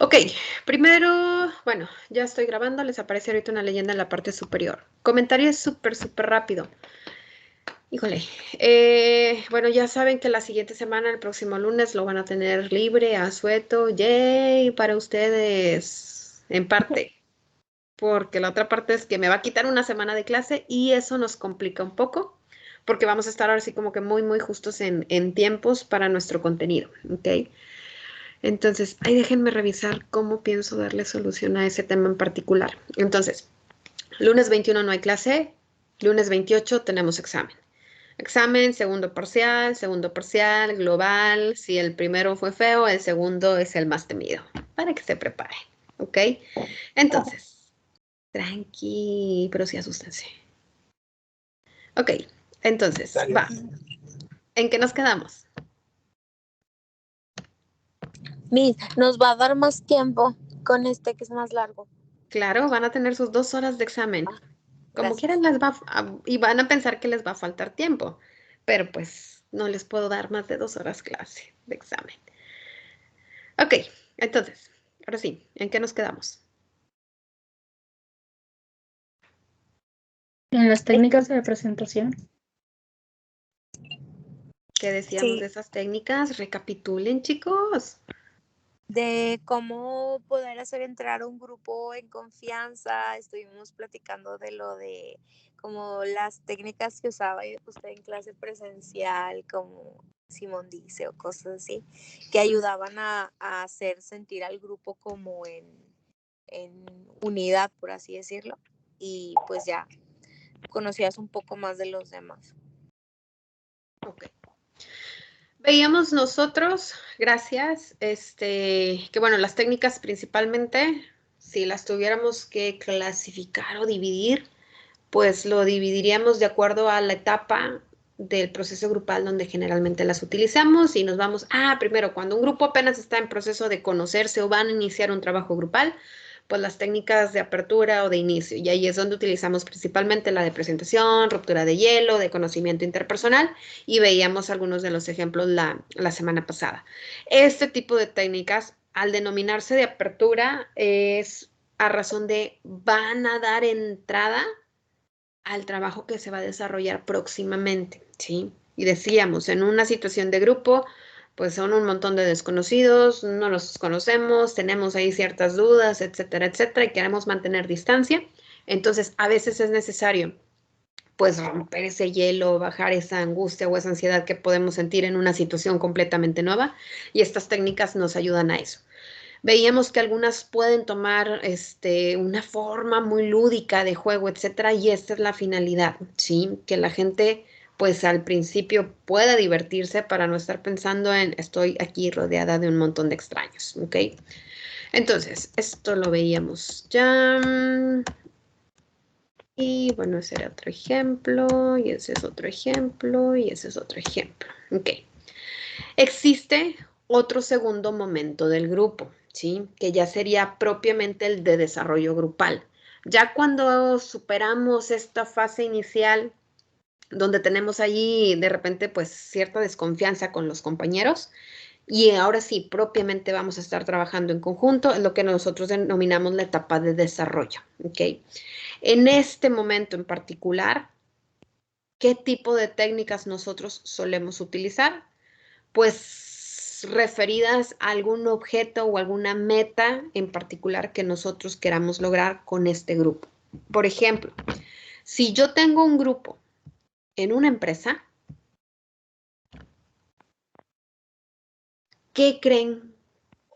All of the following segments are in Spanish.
Ok, primero, bueno, ya estoy grabando, les aparece ahorita una leyenda en la parte superior. Comentario es súper rápido. Híjole, bueno, ya saben que la siguiente semana, el próximo lunes, lo van a tener libre, asueto, yay, para ustedes, en parte. Porque la otra parte es que me va a quitar una semana de clase y eso nos complica un poco, porque vamos a estar ahora sí como que muy justos en tiempos para nuestro contenido, ¿ok? Entonces, ahí déjenme revisar cómo pienso darle solución a ese tema en particular. Entonces, lunes 21 no hay clase, lunes 28 tenemos examen. Examen, segundo parcial, global. Si el primero fue feo, el segundo es el más temido, para que se preparen, ¿ok? Entonces, tranqui, pero sí asústense. Ok, entonces, va. ¿En qué nos quedamos? Miss, nos va a dar más tiempo con este que es más largo. Claro, van a tener sus 2 horas de examen. Como Gracias. quieran y van a pensar que les va a faltar tiempo, pero pues no les puedo dar más de 2 horas clase de examen. Ok, entonces, ahora sí, ¿en qué nos quedamos? En las técnicas de presentación. ¿Qué decíamos Sí. de esas técnicas? Recapitulen, chicos. De cómo poder hacer entrar un grupo en confianza. Estuvimos platicando de lo de como las técnicas que usaba usted en clase presencial, como Simón dice, o cosas así, que ayudaban a hacer sentir al grupo como en unidad, por así decirlo. Y pues ya conocías un poco más de los demás. Ok. Veíamos nosotros, gracias, que bueno, las técnicas principalmente, si las tuviéramos que clasificar o dividir, pues lo dividiríamos de acuerdo a la etapa del proceso grupal donde generalmente las utilizamos y nos vamos, primero, cuando un grupo apenas está en proceso de conocerse o van a iniciar un trabajo grupal, pues las técnicas de apertura o de inicio, y ahí es donde utilizamos principalmente la de presentación, ruptura de hielo, de conocimiento interpersonal, y veíamos algunos de los ejemplos la semana pasada. Este tipo de técnicas, al denominarse de apertura, es a razón de van a dar entrada al trabajo que se va a desarrollar próximamente, ¿sí? Y decíamos, en una situación de grupo, pues son un montón de desconocidos, no los conocemos, tenemos ahí ciertas dudas, etcétera, y queremos mantener distancia. Entonces, a veces es necesario, pues, romper ese hielo, bajar esa angustia o esa ansiedad que podemos sentir en una situación completamente nueva, y estas técnicas nos ayudan a eso. Veíamos que algunas pueden tomar una forma muy lúdica de juego, etcétera, y esta es la finalidad, ¿sí? Que la gente, pues al principio pueda divertirse para no estar pensando en estoy aquí rodeada de un montón de extraños, ¿ok? Entonces, esto lo veíamos ya. Y bueno, ese era otro ejemplo, y ese es otro ejemplo, y ese es otro ejemplo, ¿ok? Existe otro segundo momento del grupo, ¿sí? Que ya sería propiamente el de desarrollo grupal. Ya cuando superamos esta fase inicial, donde tenemos allí de repente pues cierta desconfianza con los compañeros, y ahora sí, propiamente vamos a estar trabajando en conjunto, es lo que nosotros denominamos la etapa de desarrollo, ¿ok? En este momento en particular, ¿qué tipo de técnicas nosotros solemos utilizar? Pues referidas a algún objeto o alguna meta en particular que nosotros queramos lograr con este grupo. Por ejemplo, si yo tengo un grupo en una empresa, ¿qué creen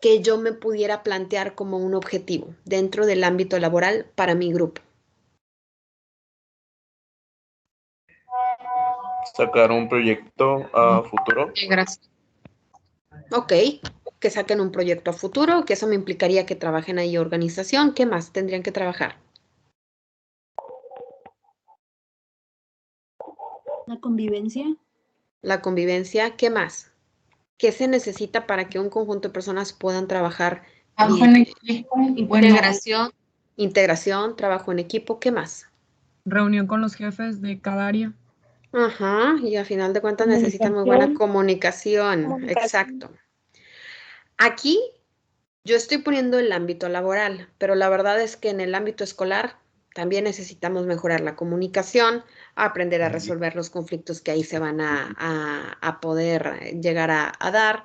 que yo me pudiera plantear como un objetivo dentro del ámbito laboral para mi grupo? Sacar un proyecto a futuro. Ok, que saquen un proyecto a futuro, que eso me implicaría que trabajen ahí organización. ¿Qué más tendrían que trabajar? La convivencia. La convivencia, ¿qué más? ¿Qué se necesita para que un conjunto de personas puedan trabajar Trabajo bien? en equipo, integración. Integración, trabajo en equipo, ¿qué más? Reunión con los jefes de cada área. Ajá, y a final de cuentas necesitan muy buena comunicación. Comunicación. Exacto. Aquí Yo estoy poniendo el ámbito laboral, pero la verdad es que en el ámbito escolar también necesitamos mejorar la comunicación, aprender a resolver los conflictos que ahí se van a poder llegar a dar.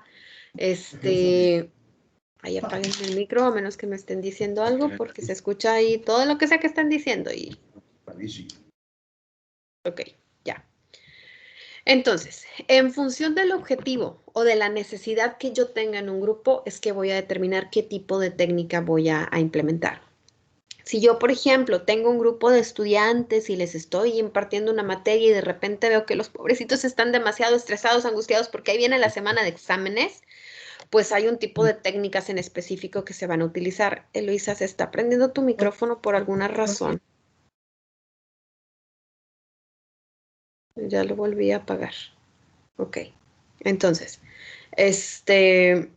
Ahí apaguen el micro, a menos que me estén diciendo algo, porque se escucha ahí todo lo que sea que están diciendo. Ok, ya. Entonces, en función del objetivo o de la necesidad que yo tenga en un grupo, es que voy a determinar qué tipo de técnica voy a implementar. Si yo, por ejemplo, tengo un grupo de estudiantes y les estoy impartiendo una materia y de repente veo que los pobrecitos están demasiado estresados, angustiados porque ahí viene la semana de exámenes, pues hay un tipo de técnicas en específico que se van a utilizar. Eloisa, se está prendiendo tu micrófono por alguna razón. Ya lo volví a apagar. Ok. Entonces, en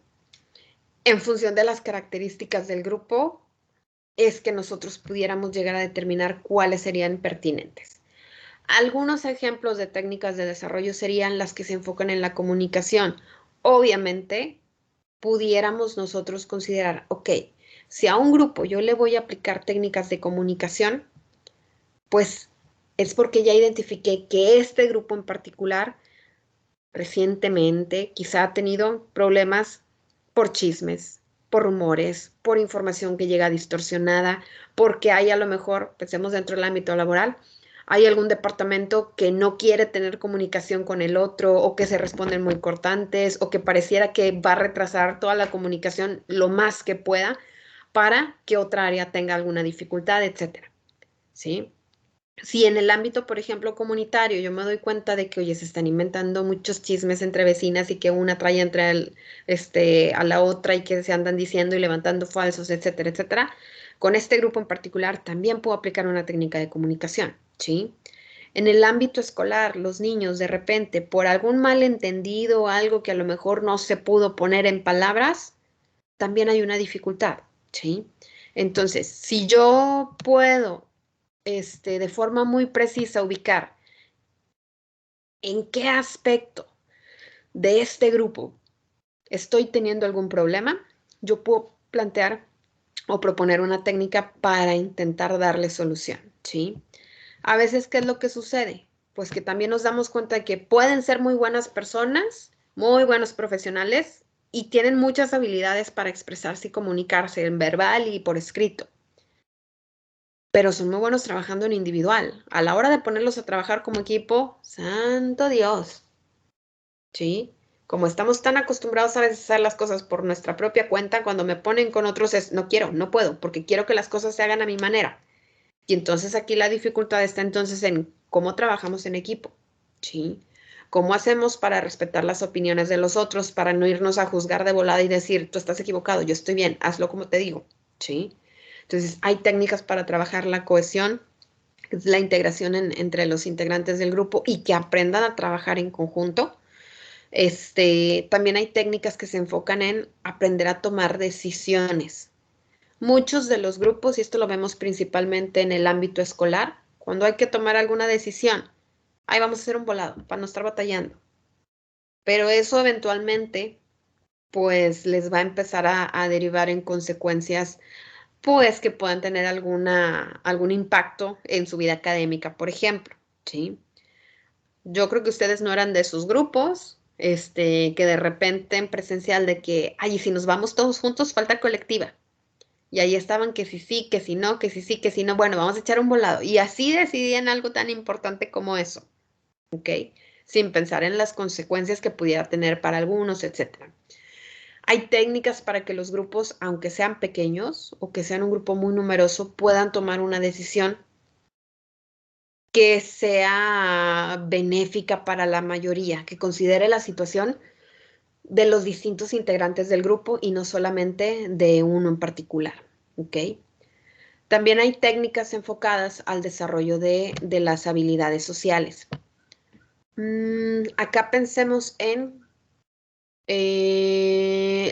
función de las características del grupo, es que nosotros pudiéramos llegar a determinar cuáles serían pertinentes. Algunos ejemplos de técnicas de desarrollo serían las que se enfocan en la comunicación. Obviamente, pudiéramos nosotros considerar, ok, si a un grupo yo le voy a aplicar técnicas de comunicación, pues es porque ya identifiqué que este grupo en particular recientemente quizá ha tenido problemas por chismes, por rumores, por información que llega distorsionada, porque hay a lo mejor, pensemos dentro del ámbito laboral, hay algún departamento que no quiere tener comunicación con el otro o que se responden muy cortantes o que pareciera que va a retrasar toda la comunicación lo más que pueda para que otra área tenga alguna dificultad, etcétera. ¿Sí? Si en el ámbito, por ejemplo, comunitario, yo me doy cuenta de que, oye, se están inventando muchos chismes entre vecinas y que una trae a la otra y que se andan diciendo y levantando falsos, etcétera, etcétera, con este grupo en particular también puedo aplicar una técnica de comunicación, ¿sí? En el ámbito escolar, los niños de repente, por algún malentendido, algo que a lo mejor no se pudo poner en palabras, también hay una dificultad, ¿sí? Entonces, si yo puedo de forma muy precisa ubicar en qué aspecto de este grupo estoy teniendo algún problema, yo puedo plantear o proponer una técnica para intentar darle solución, ¿sí? A veces, ¿qué es lo que sucede? Pues que también nos damos cuenta de que pueden ser muy buenas personas, muy buenos profesionales y tienen muchas habilidades para expresarse y comunicarse en verbal y por escrito, pero son muy buenos trabajando en individual. A la hora de ponerlos a trabajar como equipo, santo Dios, ¿sí? Como estamos tan acostumbrados a veces a hacer las cosas por nuestra propia cuenta, cuando me ponen con otros es, no quiero, no puedo, porque quiero que las cosas se hagan a mi manera. Y entonces aquí la dificultad está entonces en cómo trabajamos en equipo, ¿sí? ¿Cómo hacemos para respetar las opiniones de los otros, para no irnos a juzgar de volada y decir, tú estás equivocado, yo estoy bien, hazlo como te digo, ¿sí? Entonces, hay técnicas para trabajar la cohesión, que es la integración entre los integrantes del grupo y que aprendan a trabajar en conjunto. También hay técnicas que se enfocan en aprender a tomar decisiones. Muchos de los grupos, y esto lo vemos principalmente en el ámbito escolar, cuando hay que tomar alguna decisión, ahí vamos a hacer un volado para no estar batallando. Pero eso eventualmente, pues les va a empezar a derivar en consecuencias pues que puedan tener algún impacto en su vida académica, por ejemplo, ¿sí? Yo creo que ustedes no eran de esos grupos, que de repente en presencial de que, ay, y si nos vamos todos juntos, falta colectiva. Y ahí estaban que si sí, que si no, que si sí, que si no, bueno, vamos a echar un volado. Y así decidían algo tan importante como eso, ¿ok? Sin pensar en las consecuencias que pudiera tener para algunos, etcétera. Hay técnicas para que los grupos, aunque sean pequeños o que sean un grupo muy numeroso, puedan tomar una decisión que sea benéfica para la mayoría, que considere la situación de los distintos integrantes del grupo y no solamente de uno en particular, ¿ok? También hay técnicas enfocadas al desarrollo de las habilidades sociales. Acá pensemos en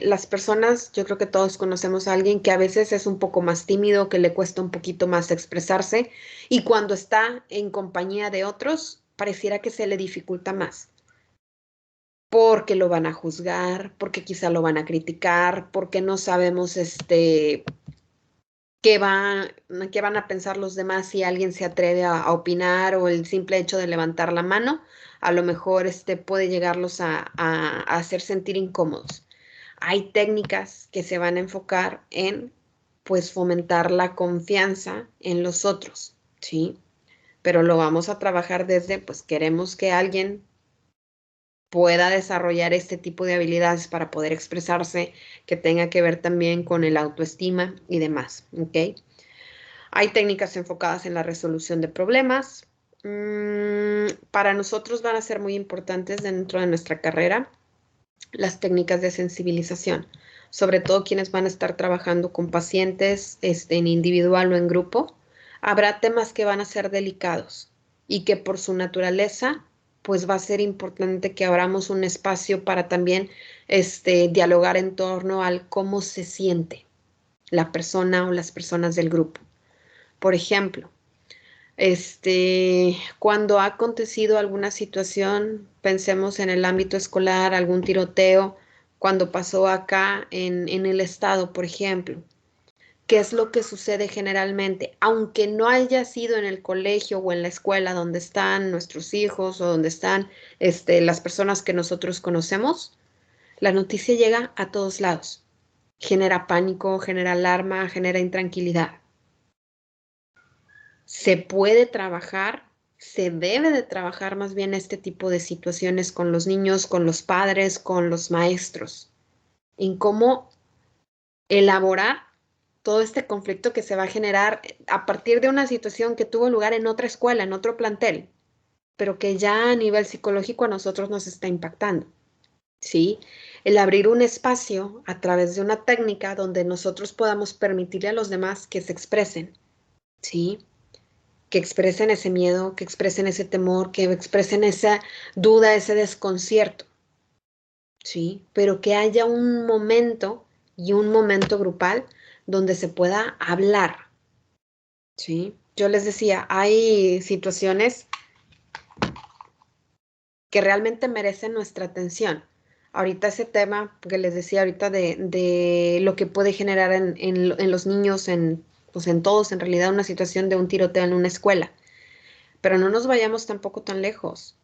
las personas, yo creo que todos conocemos a alguien que a veces es un poco más tímido, que le cuesta un poquito más expresarse y cuando está en compañía de otros, pareciera que se le dificulta más. porque lo van a juzgar, porque quizá lo van a criticar, porque no sabemos qué van a pensar los demás si alguien se atreve a opinar, o el simple hecho de levantar la mano, a lo mejor puede llegarlos a hacer sentir incómodos. Hay técnicas que se van a enfocar en, pues, fomentar la confianza en los otros, ¿sí? Pero lo vamos a trabajar desde, pues, queremos que alguien pueda desarrollar este tipo de habilidades para poder expresarse, que tenga que ver también con el autoestima y demás, ¿ok? Hay técnicas enfocadas en la resolución de problemas. Para nosotros van a ser muy importantes dentro de nuestra carrera las técnicas de sensibilización, sobre todo quienes van a estar trabajando con pacientes en individual o en grupo. Habrá temas que van a ser delicados y que por su naturaleza, pues va a ser importante que abramos un espacio para también dialogar en torno al cómo se siente la persona o las personas del grupo. Por ejemplo, cuando ha acontecido alguna situación, pensemos en el ámbito escolar, algún tiroteo, cuando pasó acá en el estado, por ejemplo. ¿Qué es lo que sucede generalmente? Aunque no haya sido en el colegio o en la escuela donde están nuestros hijos o donde están las personas que nosotros conocemos, la noticia llega a todos lados. Genera pánico, genera alarma, genera intranquilidad. Se puede trabajar, se debe de trabajar más bien este tipo de situaciones con los niños, con los padres, con los maestros, en cómo elaborar todo este conflicto que se va a generar a partir de una situación que tuvo lugar en otra escuela, en otro plantel, pero que ya a nivel psicológico a nosotros nos está impactando, ¿sí? El abrir un espacio a través de una técnica donde nosotros podamos permitirle a los demás que se expresen, ¿sí? Que expresen ese miedo, que expresen ese temor, que expresen esa duda, ese desconcierto, ¿sí? Pero que haya un momento y un momento grupal donde se pueda hablar, ¿sí? Yo les decía, hay situaciones que realmente merecen nuestra atención. Ahorita ese tema, que les decía ahorita de lo que puede generar en los niños, pues en todos, en realidad, una situación de un tiroteo en una escuela. Pero no nos vayamos tampoco tan lejos.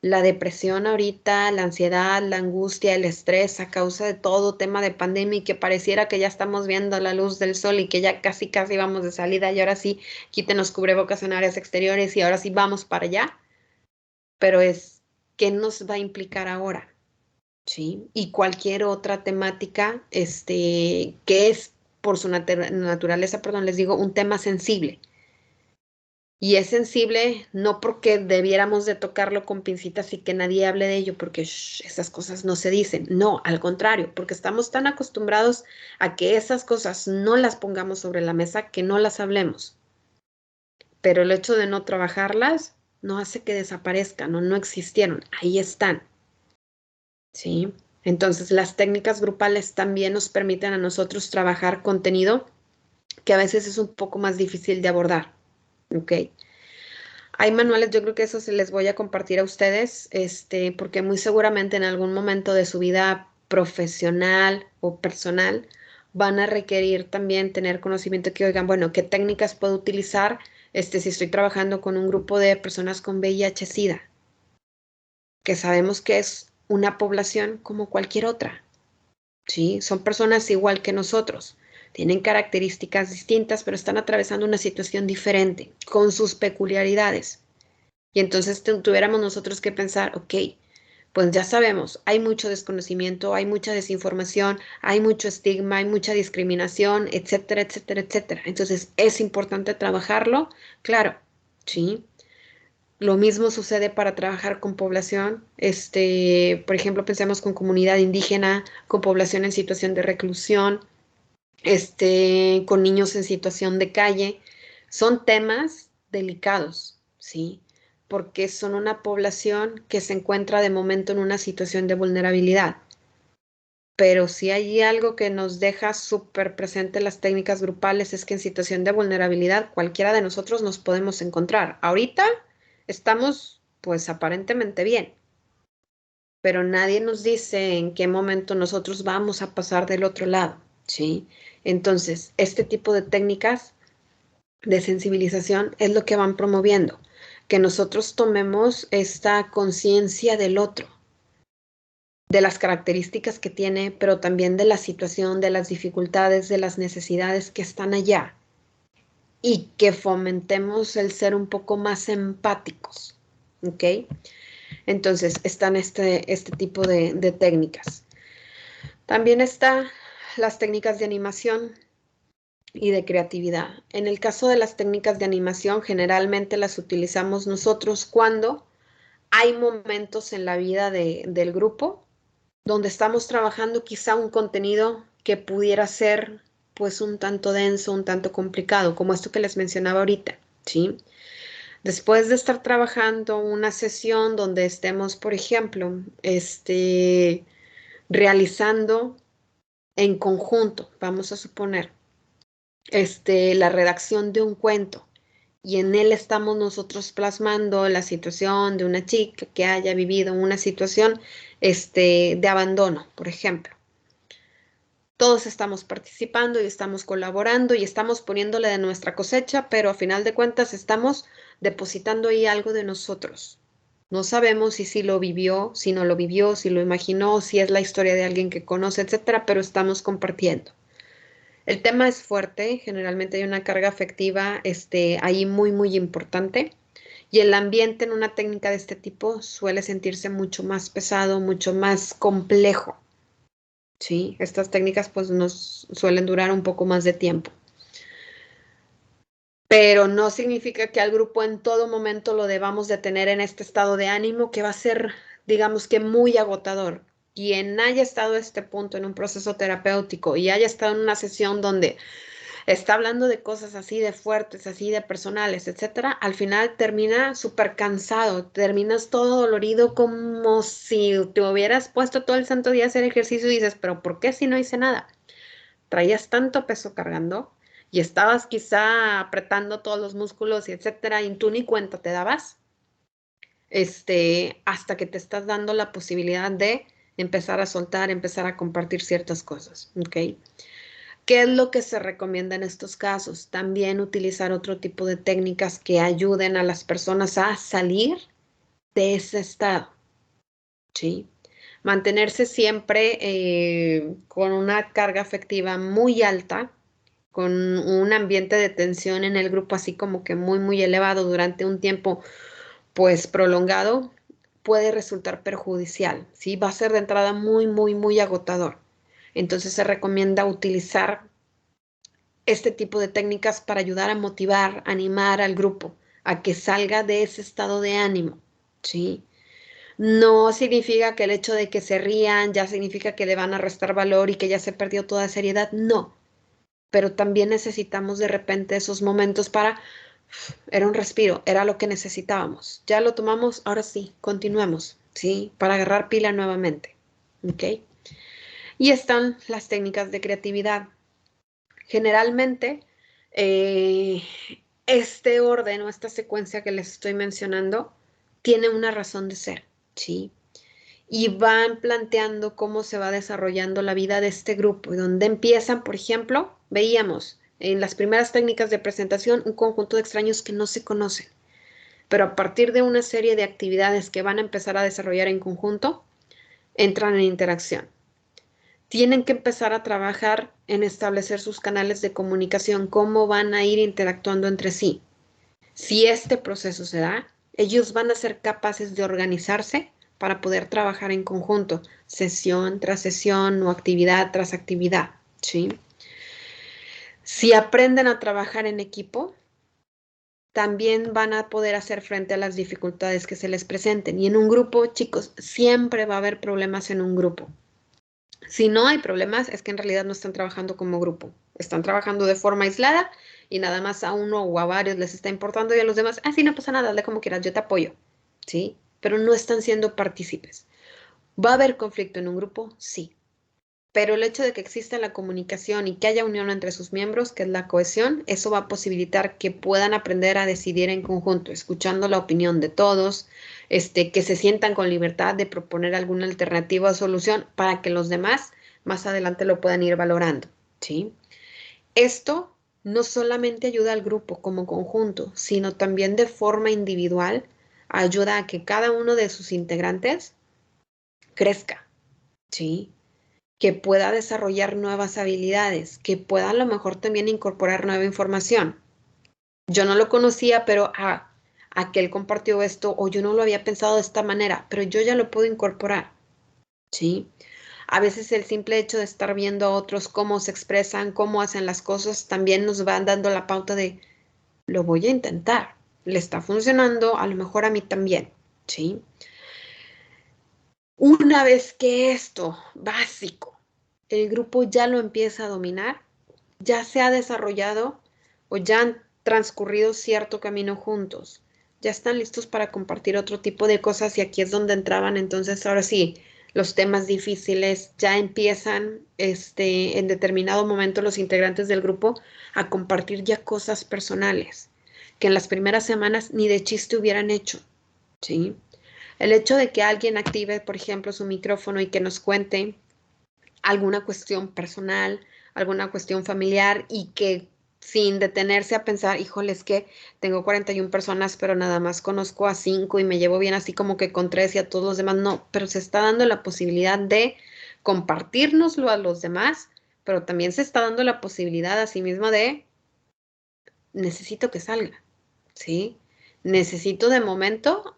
La depresión ahorita, la ansiedad, la angustia, el estrés a causa de todo tema de pandemia y que pareciera que ya estamos viendo la luz del sol y que ya casi casi vamos de salida y ahora sí, quítenos cubrebocas en áreas exteriores y ahora sí vamos para allá. Pero ¿qué nos va a implicar ahora? ¿Sí? Y cualquier otra temática, que es por su naturaleza, perdón, les digo, un tema sensible. Y es sensible no porque debiéramos de tocarlo con pincitas y que nadie hable de ello, porque esas cosas no se dicen. No, al contrario, porque estamos tan acostumbrados a que esas cosas no las pongamos sobre la mesa que no las hablemos. Pero el hecho de no trabajarlas no hace que desaparezcan o no existieron. Ahí están. ¿Sí? Entonces, las técnicas grupales también nos permiten a nosotros trabajar contenido que a veces es un poco más difícil de abordar. ¿Ok? Hay manuales, yo creo que eso se les voy a compartir a ustedes, porque muy seguramente en algún momento de su vida profesional o personal van a requerir también tener conocimiento que oigan, bueno, ¿qué técnicas puedo utilizar si estoy trabajando con un grupo de personas con VIH-Sida? Que sabemos que es una población como cualquier otra, ¿sí? Son personas igual que nosotros. Tienen características distintas, pero están atravesando una situación diferente, con sus peculiaridades. Y entonces tuviéramos nosotros que pensar, ok, pues ya sabemos, hay mucho desconocimiento, hay mucha desinformación, hay mucho estigma, hay mucha discriminación, etcétera, etcétera, etcétera. Entonces, ¿es importante trabajarlo? Claro, sí. Lo mismo sucede para trabajar con población, por ejemplo, pensemos con comunidad indígena, con población en situación de reclusión, con niños en situación de calle. Son temas delicados, ¿sí? Porque son una población que se encuentra de momento en una situación de vulnerabilidad. Pero si hay algo que nos deja súper presente las técnicas grupales es que en situación de vulnerabilidad cualquiera de nosotros nos podemos encontrar. Ahorita estamos pues aparentemente bien, pero nadie nos dice en qué momento nosotros vamos a pasar del otro lado, ¿sí? Entonces, este tipo de técnicas de sensibilización es lo que van promoviendo, que nosotros tomemos esta conciencia del otro, de las características que tiene, pero también de la situación, de las dificultades, de las necesidades que están allá, y que fomentemos el ser un poco más empáticos, ¿ok? Entonces, están este tipo de técnicas. También están las técnicas de animación y de creatividad. En el caso de las técnicas de animación, generalmente las utilizamos nosotros cuando hay momentos en la vida del grupo donde estamos trabajando quizá un contenido que pudiera ser pues un tanto denso, un tanto complicado, como esto que les mencionaba ahorita, ¿sí? Después de estar trabajando una sesión donde estemos, por ejemplo, realizando en conjunto, vamos a suponer, la redacción de un cuento, y en él estamos nosotros plasmando la situación de una chica que haya vivido una situación de abandono, por ejemplo. Todos estamos participando y estamos colaborando y estamos poniéndole de nuestra cosecha, pero a final de cuentas estamos depositando ahí algo de nosotros. No sabemos si lo vivió, si no lo vivió, si lo imaginó, si es la historia de alguien que conoce, etcétera, pero estamos compartiendo. El tema es fuerte, generalmente hay una carga afectiva ahí muy, muy importante, y el ambiente en una técnica de este tipo suele sentirse mucho más pesado, mucho más complejo, ¿sí? Estas técnicas pues nos suelen durar un poco más de tiempo. Pero no significa que al grupo en todo momento lo debamos de tener en este estado de ánimo que va a ser, digamos que muy agotador. Quien haya estado a este punto en un proceso terapéutico y haya estado en una sesión donde está hablando de cosas así de fuertes, así de personales, etcétera, al final termina súper cansado, terminas todo dolorido como si te hubieras puesto todo el santo día a hacer ejercicio y dices, pero ¿por qué si no hice nada? Traías tanto peso cargando y estabas quizá apretando todos los músculos y etcétera, y tú ni cuenta te dabas, hasta que te estás dando la posibilidad de empezar a soltar, empezar a compartir ciertas cosas, ¿ok? ¿Qué es lo que se recomienda en estos casos? También utilizar otro tipo de técnicas que ayuden a las personas a salir de ese estado, ¿sí? Mantenerse siempre con una carga afectiva muy alta, con un ambiente de tensión en el grupo así como que muy, muy elevado durante un tiempo pues prolongado, puede resultar perjudicial, ¿sí? Va a ser de entrada muy, muy, muy agotador. Entonces se recomienda utilizar este tipo de técnicas para ayudar a motivar, animar al grupo a que salga de ese estado de ánimo, ¿sí? No significa que el hecho de que se rían ya significa que le van a restar valor y que ya se perdió toda seriedad, no. Pero también necesitamos de repente esos momentos para, era un respiro, era lo que necesitábamos. Ya lo tomamos, ahora sí, continuemos, ¿sí? Para agarrar pila nuevamente, ¿ok? Y están las técnicas de creatividad. Generalmente, eh, este orden o esta secuencia que les estoy mencionando tiene una razón de ser, ¿sí? Y van planteando cómo se va desarrollando la vida de este grupo y donde empiezan, por ejemplo, veíamos en las primeras técnicas de presentación un conjunto de extraños que no se conocen, pero a partir de una serie de actividades que van a empezar a desarrollar en conjunto, entran en interacción. Tienen que empezar a trabajar en establecer sus canales de comunicación, cómo van a ir interactuando entre sí. Si este proceso se da, ellos van a ser capaces de organizarse para poder trabajar en conjunto, sesión tras sesión o actividad tras actividad, ¿sí? Si aprenden a trabajar en equipo, también van a poder hacer frente a las dificultades que se les presenten. Y en un grupo, chicos, siempre va a haber problemas en un grupo. Si no hay problemas, es que en realidad no están trabajando como grupo. Están trabajando de forma aislada y nada más a uno o a varios les está importando y a los demás, sí, no pasa nada, hazle como quieras, yo te apoyo, ¿sí? Pero no están siendo partícipes. ¿Va a haber conflicto en un grupo? Sí. Pero el hecho de que exista la comunicación y que haya unión entre sus miembros, que es la cohesión, eso va a posibilitar que puedan aprender a decidir en conjunto, escuchando la opinión de todos, que se sientan con libertad de proponer alguna alternativa o solución para que los demás más adelante lo puedan ir valorando, ¿sí? Esto no solamente ayuda al grupo como conjunto, sino también de forma individual ayuda a que cada uno de sus integrantes crezca, ¿sí? Que pueda desarrollar nuevas habilidades, que pueda a lo mejor también incorporar nueva información. Yo no lo conocía, pero aquel compartió esto o yo no lo había pensado de esta manera, pero yo ya lo puedo incorporar, ¿sí? A veces el simple hecho de estar viendo a otros cómo se expresan, cómo hacen las cosas, también nos van dando la pauta de, lo voy a intentar, le está funcionando, a lo mejor a mí también, ¿sí? Una vez que esto básico, el grupo ya lo empieza a dominar, ya se ha desarrollado o ya han transcurrido cierto camino juntos, ya están listos para compartir otro tipo de cosas y aquí es donde entraban entonces ahora sí los temas difíciles, ya empiezan en determinado momento los integrantes del grupo a compartir ya cosas personales que en las primeras semanas ni de chiste hubieran hecho, ¿sí? El hecho de que alguien active, por ejemplo, su micrófono y que nos cuente alguna cuestión personal, alguna cuestión familiar y que sin detenerse a pensar, híjole, es que tengo 41 personas, pero nada más conozco a 5 y me llevo bien así como que con 3 y a todos los demás, no, pero se está dando la posibilidad de compartirnoslo a los demás, pero también se está dando la posibilidad a sí misma de necesito que salga, ¿sí? Necesito de momento,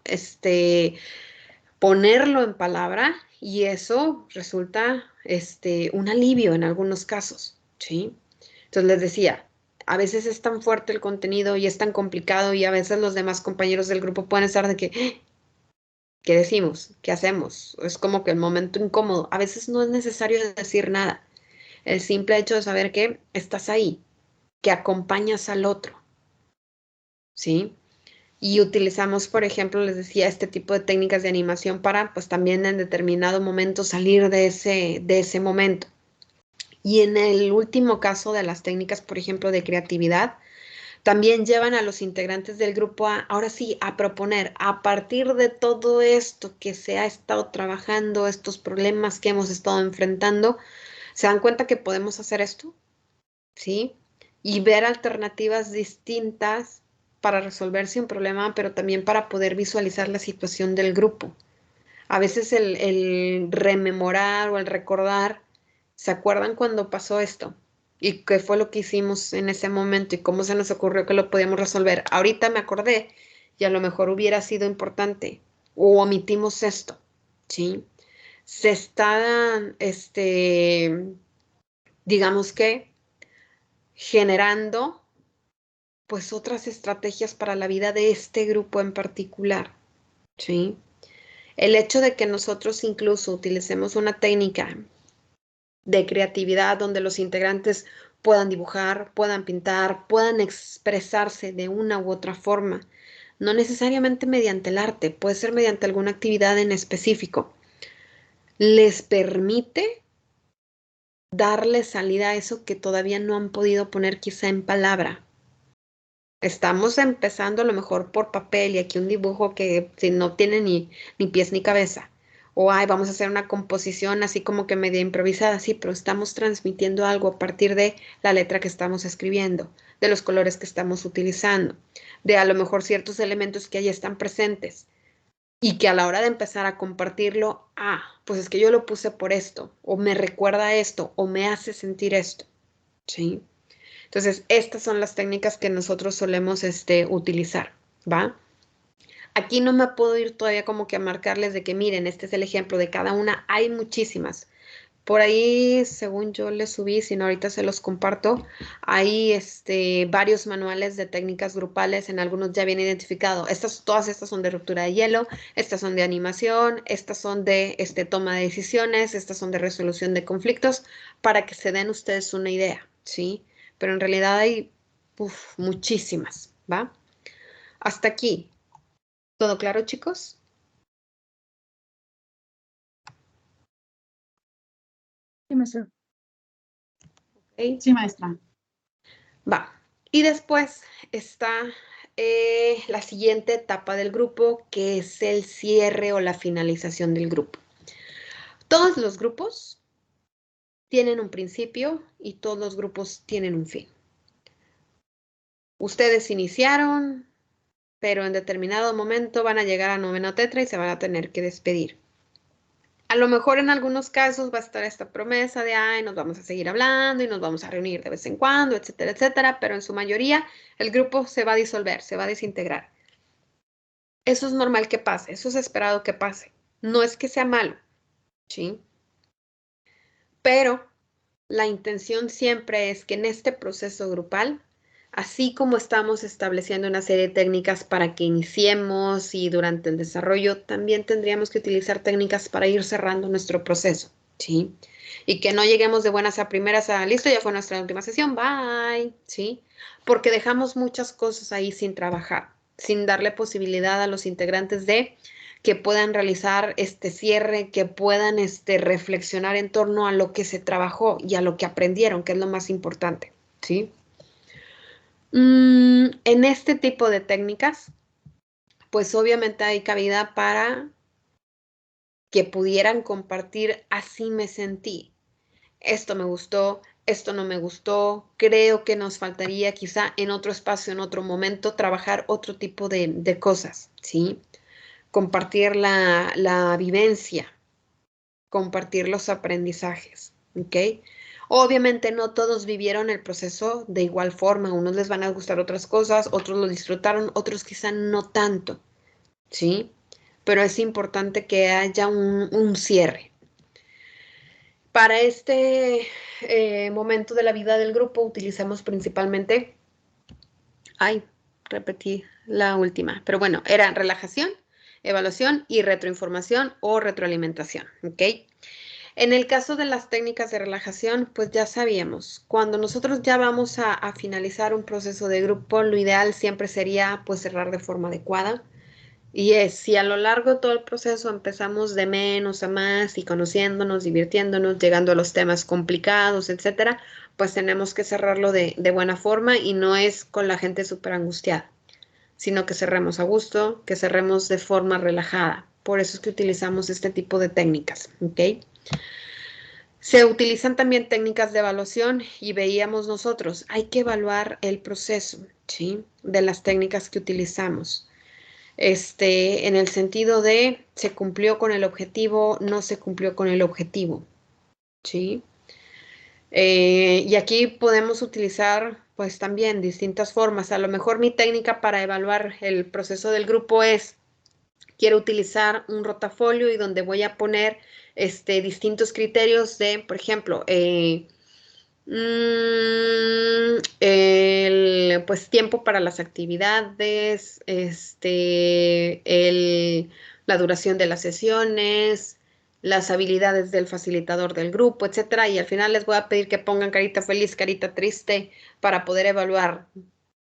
ponerlo en palabra y eso resulta un alivio en algunos casos, ¿sí? Entonces les decía, a veces es tan fuerte el contenido y es tan complicado y a veces los demás compañeros del grupo pueden estar de que, ¿qué decimos? ¿Qué hacemos? Es como que el momento incómodo. A veces no es necesario decir nada. El simple hecho de saber que estás ahí, que acompañas al otro, ¿sí? Y utilizamos, por ejemplo, les decía, este tipo de técnicas de animación para, pues también en determinado momento salir de ese momento. Y en el último caso de las técnicas, por ejemplo, de creatividad, también llevan a los integrantes del grupo a, ahora sí, a proponer, a partir de todo esto que se ha estado trabajando, estos problemas que hemos estado enfrentando, ¿se dan cuenta que podemos hacer esto? ¿Sí? Y ver alternativas distintas para resolverse un problema, pero también para poder visualizar la situación del grupo. A veces el rememorar o el recordar, ¿se acuerdan cuando pasó esto? ¿Y qué fue lo que hicimos en ese momento y cómo se nos ocurrió que lo podíamos resolver? Ahorita me acordé y a lo mejor hubiera sido importante o omitimos esto, ¿sí? Se está, digamos que generando pues otras estrategias para la vida de este grupo en particular, ¿sí? El hecho de que nosotros incluso utilicemos una técnica de creatividad donde los integrantes puedan dibujar, puedan pintar, puedan expresarse de una u otra forma, no necesariamente mediante el arte, puede ser mediante alguna actividad en específico, les permite darle salida a eso que todavía no han podido poner quizá en palabra. Estamos empezando a lo mejor por papel y aquí un dibujo que si no tiene ni pies ni cabeza. O ay, vamos a hacer una composición así como que media improvisada, sí, pero estamos transmitiendo algo a partir de la letra que estamos escribiendo, de los colores que estamos utilizando, de a lo mejor ciertos elementos que ahí están presentes y que a la hora de empezar a compartirlo, pues es que yo lo puse por esto, o me recuerda esto, o me hace sentir esto, ¿sí? Entonces, estas son las técnicas que nosotros solemos utilizar, ¿va? Aquí no me puedo ir todavía como que a marcarles de que miren, este es el ejemplo de cada una, hay muchísimas. Por ahí, según yo les subí, si no ahorita se los comparto, hay varios manuales de técnicas grupales, en algunos ya viene identificado. Todas estas son de ruptura de hielo, estas son de animación, estas son de toma de decisiones, estas son de resolución de conflictos, para que se den ustedes una idea, ¿sí? Pero en realidad hay muchísimas, ¿va? Hasta aquí. ¿Todo claro, chicos? Sí, maestra. ¿Ok? Sí, maestra. Va. Y después está la siguiente etapa del grupo, que es el cierre o la finalización del grupo. Todos los grupos tienen un principio y todos los grupos tienen un fin. Ustedes iniciaron, pero en determinado momento van a llegar a noveno tetra y se van a tener que despedir. A lo mejor en algunos casos va a estar esta promesa de, ay, nos vamos a seguir hablando y nos vamos a reunir de vez en cuando, etcétera, etcétera, pero en su mayoría el grupo se va a disolver, se va a desintegrar. Eso es normal que pase, eso es esperado que pase. No es que sea malo, ¿sí? Pero la intención siempre es que en este proceso grupal, así como estamos estableciendo una serie de técnicas para que iniciemos y durante el desarrollo, también tendríamos que utilizar técnicas para ir cerrando nuestro proceso, ¿sí? Y que no lleguemos de buenas a primeras a, listo, ya fue nuestra última sesión, bye, ¿sí? Porque dejamos muchas cosas ahí sin trabajar, sin darle posibilidad a los integrantes de que puedan realizar este cierre, que puedan reflexionar en torno a lo que se trabajó y a lo que aprendieron, que es lo más importante, ¿sí? En este tipo de técnicas, pues obviamente hay cabida para que pudieran compartir, así me sentí, esto me gustó, esto no me gustó, creo que nos faltaría quizá en otro espacio, en otro momento, trabajar otro tipo de cosas, ¿sí? Compartir la vivencia, compartir los aprendizajes, ¿ok? Obviamente no todos vivieron el proceso de igual forma, unos les van a gustar otras cosas, otros lo disfrutaron, otros quizá no tanto, ¿sí? Pero es importante que haya un cierre. Para este momento de la vida del grupo utilizamos principalmente, repetí la última, pero bueno, era relajación, evaluación y retroinformación o retroalimentación, ¿ok? En el caso de las técnicas de relajación, pues ya sabíamos, cuando nosotros ya vamos a finalizar un proceso de grupo, lo ideal siempre sería pues cerrar de forma adecuada. Y es, si a lo largo de todo el proceso empezamos de menos a más y conociéndonos, divirtiéndonos, llegando a los temas complicados, etcétera, pues tenemos que cerrarlo de buena forma y no es con la gente súper angustiada, sino que cerremos a gusto, que cerremos de forma relajada. Por eso es que utilizamos este tipo de técnicas, ¿ok? Se utilizan también técnicas de evaluación y veíamos nosotros, hay que evaluar el proceso, ¿sí? De las técnicas que utilizamos. En el sentido de se cumplió con el objetivo, no se cumplió con el objetivo, ¿sí? Y aquí podemos utilizar pues también distintas formas. A lo mejor mi técnica para evaluar el proceso del grupo es, quiero utilizar un rotafolio y donde voy a poner distintos criterios de, por ejemplo, pues tiempo para las actividades, la duración de las sesiones, las habilidades del facilitador del grupo, etcétera. Y al final les voy a pedir que pongan carita feliz, carita triste, para poder evaluar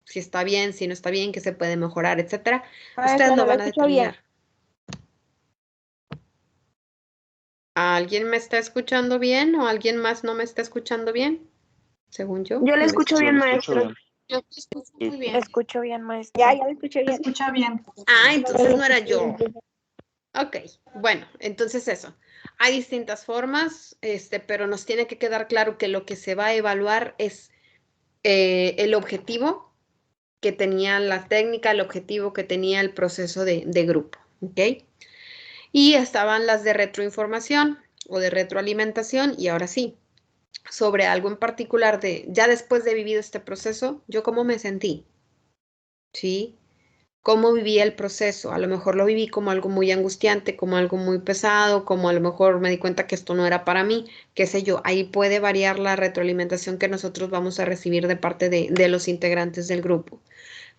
si está bien, si no está bien, qué se puede mejorar, etcétera. Ustedes lo van a determinar. ¿Alguien me está escuchando bien o alguien más no me está escuchando bien? Según yo. Yo le escucho bien, maestro. bien. Yo te escucho muy Le bien. escucho bien, maestro. Ya lo escuché bien. Escucha bien. Ah, entonces no era yo. Ok, bueno, entonces eso. Hay distintas formas, pero nos tiene que quedar claro que lo que se va a evaluar es el objetivo que tenía la técnica, el objetivo que tenía el proceso de grupo, ¿ok? Y estaban las de retroinformación o de retroalimentación, y ahora sí, sobre algo en particular de, ya después de vivido este proceso, yo cómo me sentí, ¿sí? Cómo viví el proceso. A lo mejor lo viví como algo muy angustiante, como algo muy pesado, como a lo mejor me di cuenta que esto no era para mí, qué sé yo. Ahí puede variar la retroalimentación que nosotros vamos a recibir de parte de los integrantes del grupo.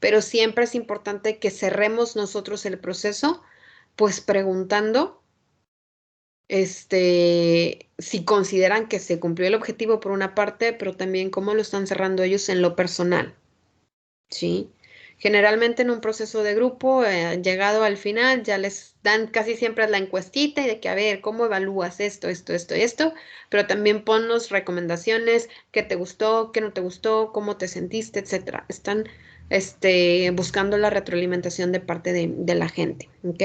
Pero siempre es importante que cerremos nosotros el proceso, pues preguntando si consideran que se cumplió el objetivo por una parte, pero también cómo lo están cerrando ellos en lo personal, ¿sí? Generalmente en un proceso de grupo, llegado al final, ya les dan casi siempre la encuestita y de que, a ver, ¿cómo evalúas esto, esto, esto y esto? Pero también ponnos recomendaciones, qué te gustó, qué no te gustó, cómo te sentiste, etcétera. Están buscando la retroalimentación de parte de la gente, ¿ok?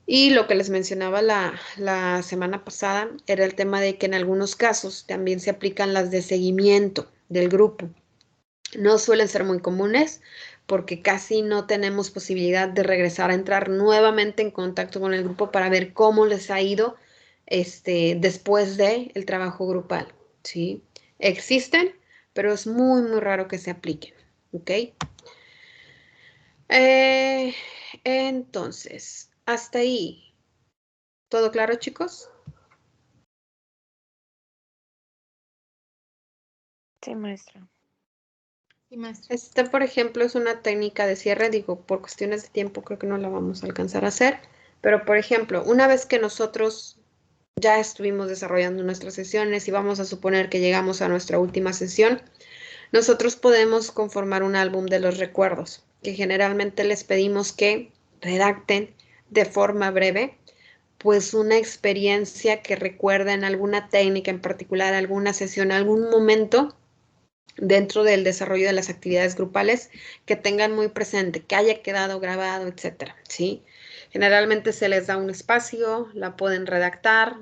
Y lo que les mencionaba la semana pasada era el tema de que en algunos casos también se aplican las de seguimiento del grupo. No suelen ser muy comunes porque casi no tenemos posibilidad de regresar a entrar nuevamente en contacto con el grupo para ver cómo les ha ido después del trabajo grupal, ¿sí? Existen, pero es muy, muy raro que se apliquen, ¿ok? Entonces, hasta ahí. ¿Todo claro, chicos? Sí, maestra. Sí, maestra. Por ejemplo, es una técnica de cierre, digo, por cuestiones de tiempo creo que no la vamos a alcanzar a hacer, pero por ejemplo, una vez que nosotros ya estuvimos desarrollando nuestras sesiones y vamos a suponer que llegamos a nuestra última sesión, nosotros podemos conformar un álbum de los recuerdos, que generalmente les pedimos que redacten de forma breve, pues una experiencia que recuerden, alguna técnica en particular, alguna sesión, algún momento dentro del desarrollo de las actividades grupales que tengan muy presente, que haya quedado grabado, etcétera, ¿sí? Generalmente se les da un espacio, la pueden redactar,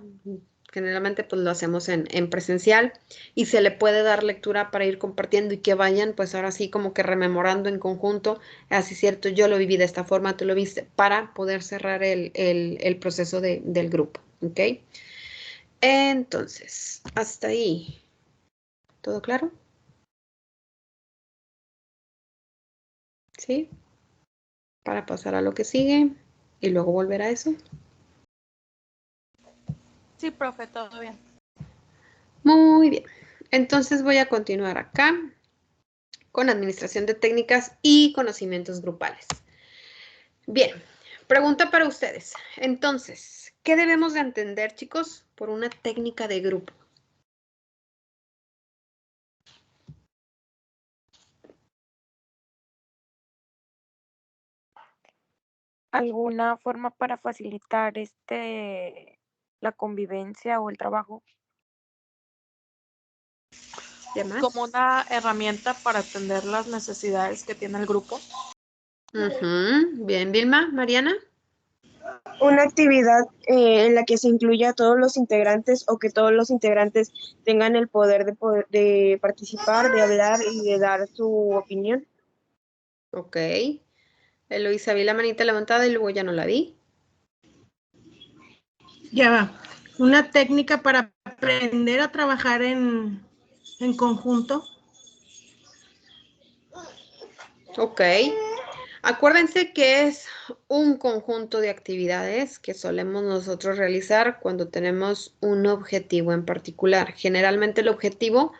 generalmente pues lo hacemos en presencial y se le puede dar lectura para ir compartiendo y que vayan pues ahora sí como que rememorando en conjunto, así cierto, yo lo viví de esta forma, tú lo viste, para poder cerrar el proceso del grupo, ¿ok? Entonces, hasta ahí, ¿todo claro? ¿Sí? Para pasar a lo que sigue y luego volver a eso. Sí, profe, todo bien. Muy bien. Entonces voy a continuar acá con administración de técnicas y conocimientos grupales. Bien, pregunta para ustedes. Entonces, ¿qué debemos de entender, chicos, por una técnica de grupo? ¿Alguna forma para facilitar la convivencia o el trabajo? ¿Qué más? Como una herramienta para atender las necesidades que tiene el grupo. Bien, Vilma, Mariana. Una actividad en la que se incluya a todos los integrantes o que todos los integrantes tengan el poder de participar, de hablar y de dar su opinión. Ok. Eloisa, vi la manita levantada y luego ya no la vi. Ya va. Una técnica para aprender a trabajar en conjunto. Ok. Acuérdense que es un conjunto de actividades que solemos nosotros realizar cuando tenemos un objetivo en particular. Generalmente el objetivo,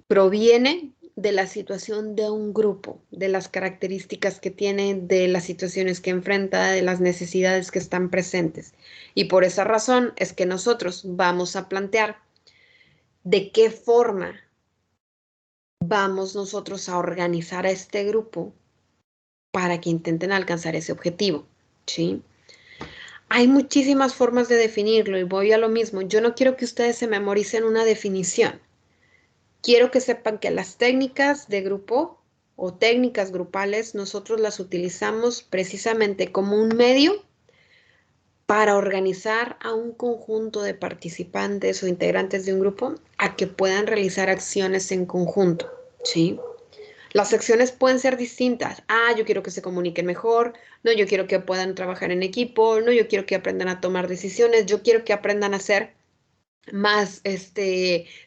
proviene de la situación de un grupo, de las características que tiene, de las situaciones que enfrenta, de las necesidades que están presentes. Y por esa razón es que nosotros vamos a plantear de qué forma vamos nosotros a organizar a este grupo para que intenten alcanzar ese objetivo, ¿sí? Hay muchísimas formas de definirlo y voy a lo mismo. Yo no quiero que ustedes se memoricen una definición. Quiero que sepan que las técnicas de grupo o técnicas grupales nosotros las utilizamos precisamente como un medio para organizar a un conjunto de participantes o integrantes de un grupo a que puedan realizar acciones en conjunto, ¿sí? Las acciones pueden ser distintas. Ah, yo quiero que se comuniquen mejor. No, yo quiero que puedan trabajar en equipo. No, yo quiero que aprendan a tomar decisiones. Yo quiero que aprendan a ser más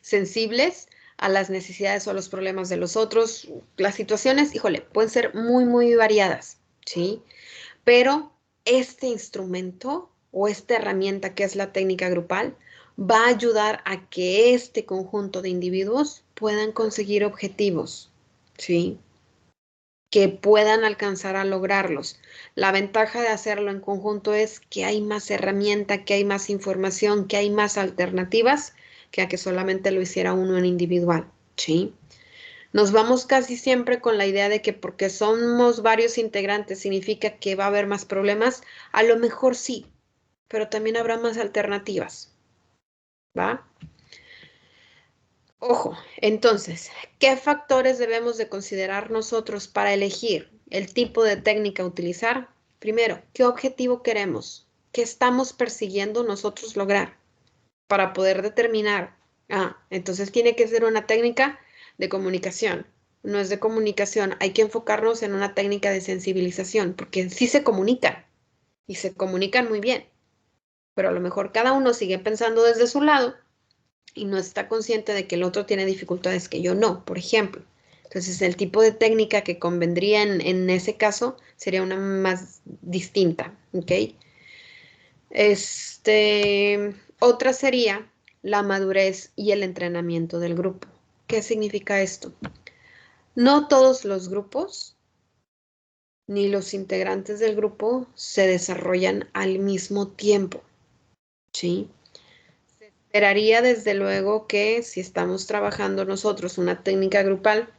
sensibles a las necesidades o a los problemas de los otros. Las situaciones, híjole, pueden ser muy, muy variadas, ¿sí? Pero este instrumento o esta herramienta que es la técnica grupal va a ayudar a que este conjunto de individuos puedan conseguir objetivos, ¿sí? Que puedan alcanzar a lograrlos. La ventaja de hacerlo en conjunto es que hay más herramienta, que hay más información, que hay más alternativas que a que solamente lo hiciera uno en individual, ¿sí? Nos vamos casi siempre con la idea de que porque somos varios integrantes significa que va a haber más problemas. A lo mejor sí, pero también habrá más alternativas, ¿va? Ojo, entonces, ¿qué factores debemos de considerar nosotros para elegir el tipo de técnica a utilizar? Primero, ¿qué objetivo queremos? ¿Qué estamos persiguiendo nosotros lograr? Para poder determinar, entonces tiene que ser una técnica de comunicación. No es de comunicación, hay que enfocarnos en una técnica de sensibilización, porque sí se comunican y se comunican muy bien, pero a lo mejor cada uno sigue pensando desde su lado y no está consciente de que el otro tiene dificultades que yo no, por ejemplo. Entonces, el tipo de técnica que convendría en ese caso sería una más distinta, ¿ok? Otra sería la madurez y el entrenamiento del grupo. ¿Qué significa esto? No todos los grupos ni los integrantes del grupo se desarrollan al mismo tiempo, ¿sí? Se esperaría desde luego que si estamos trabajando nosotros una técnica grupal,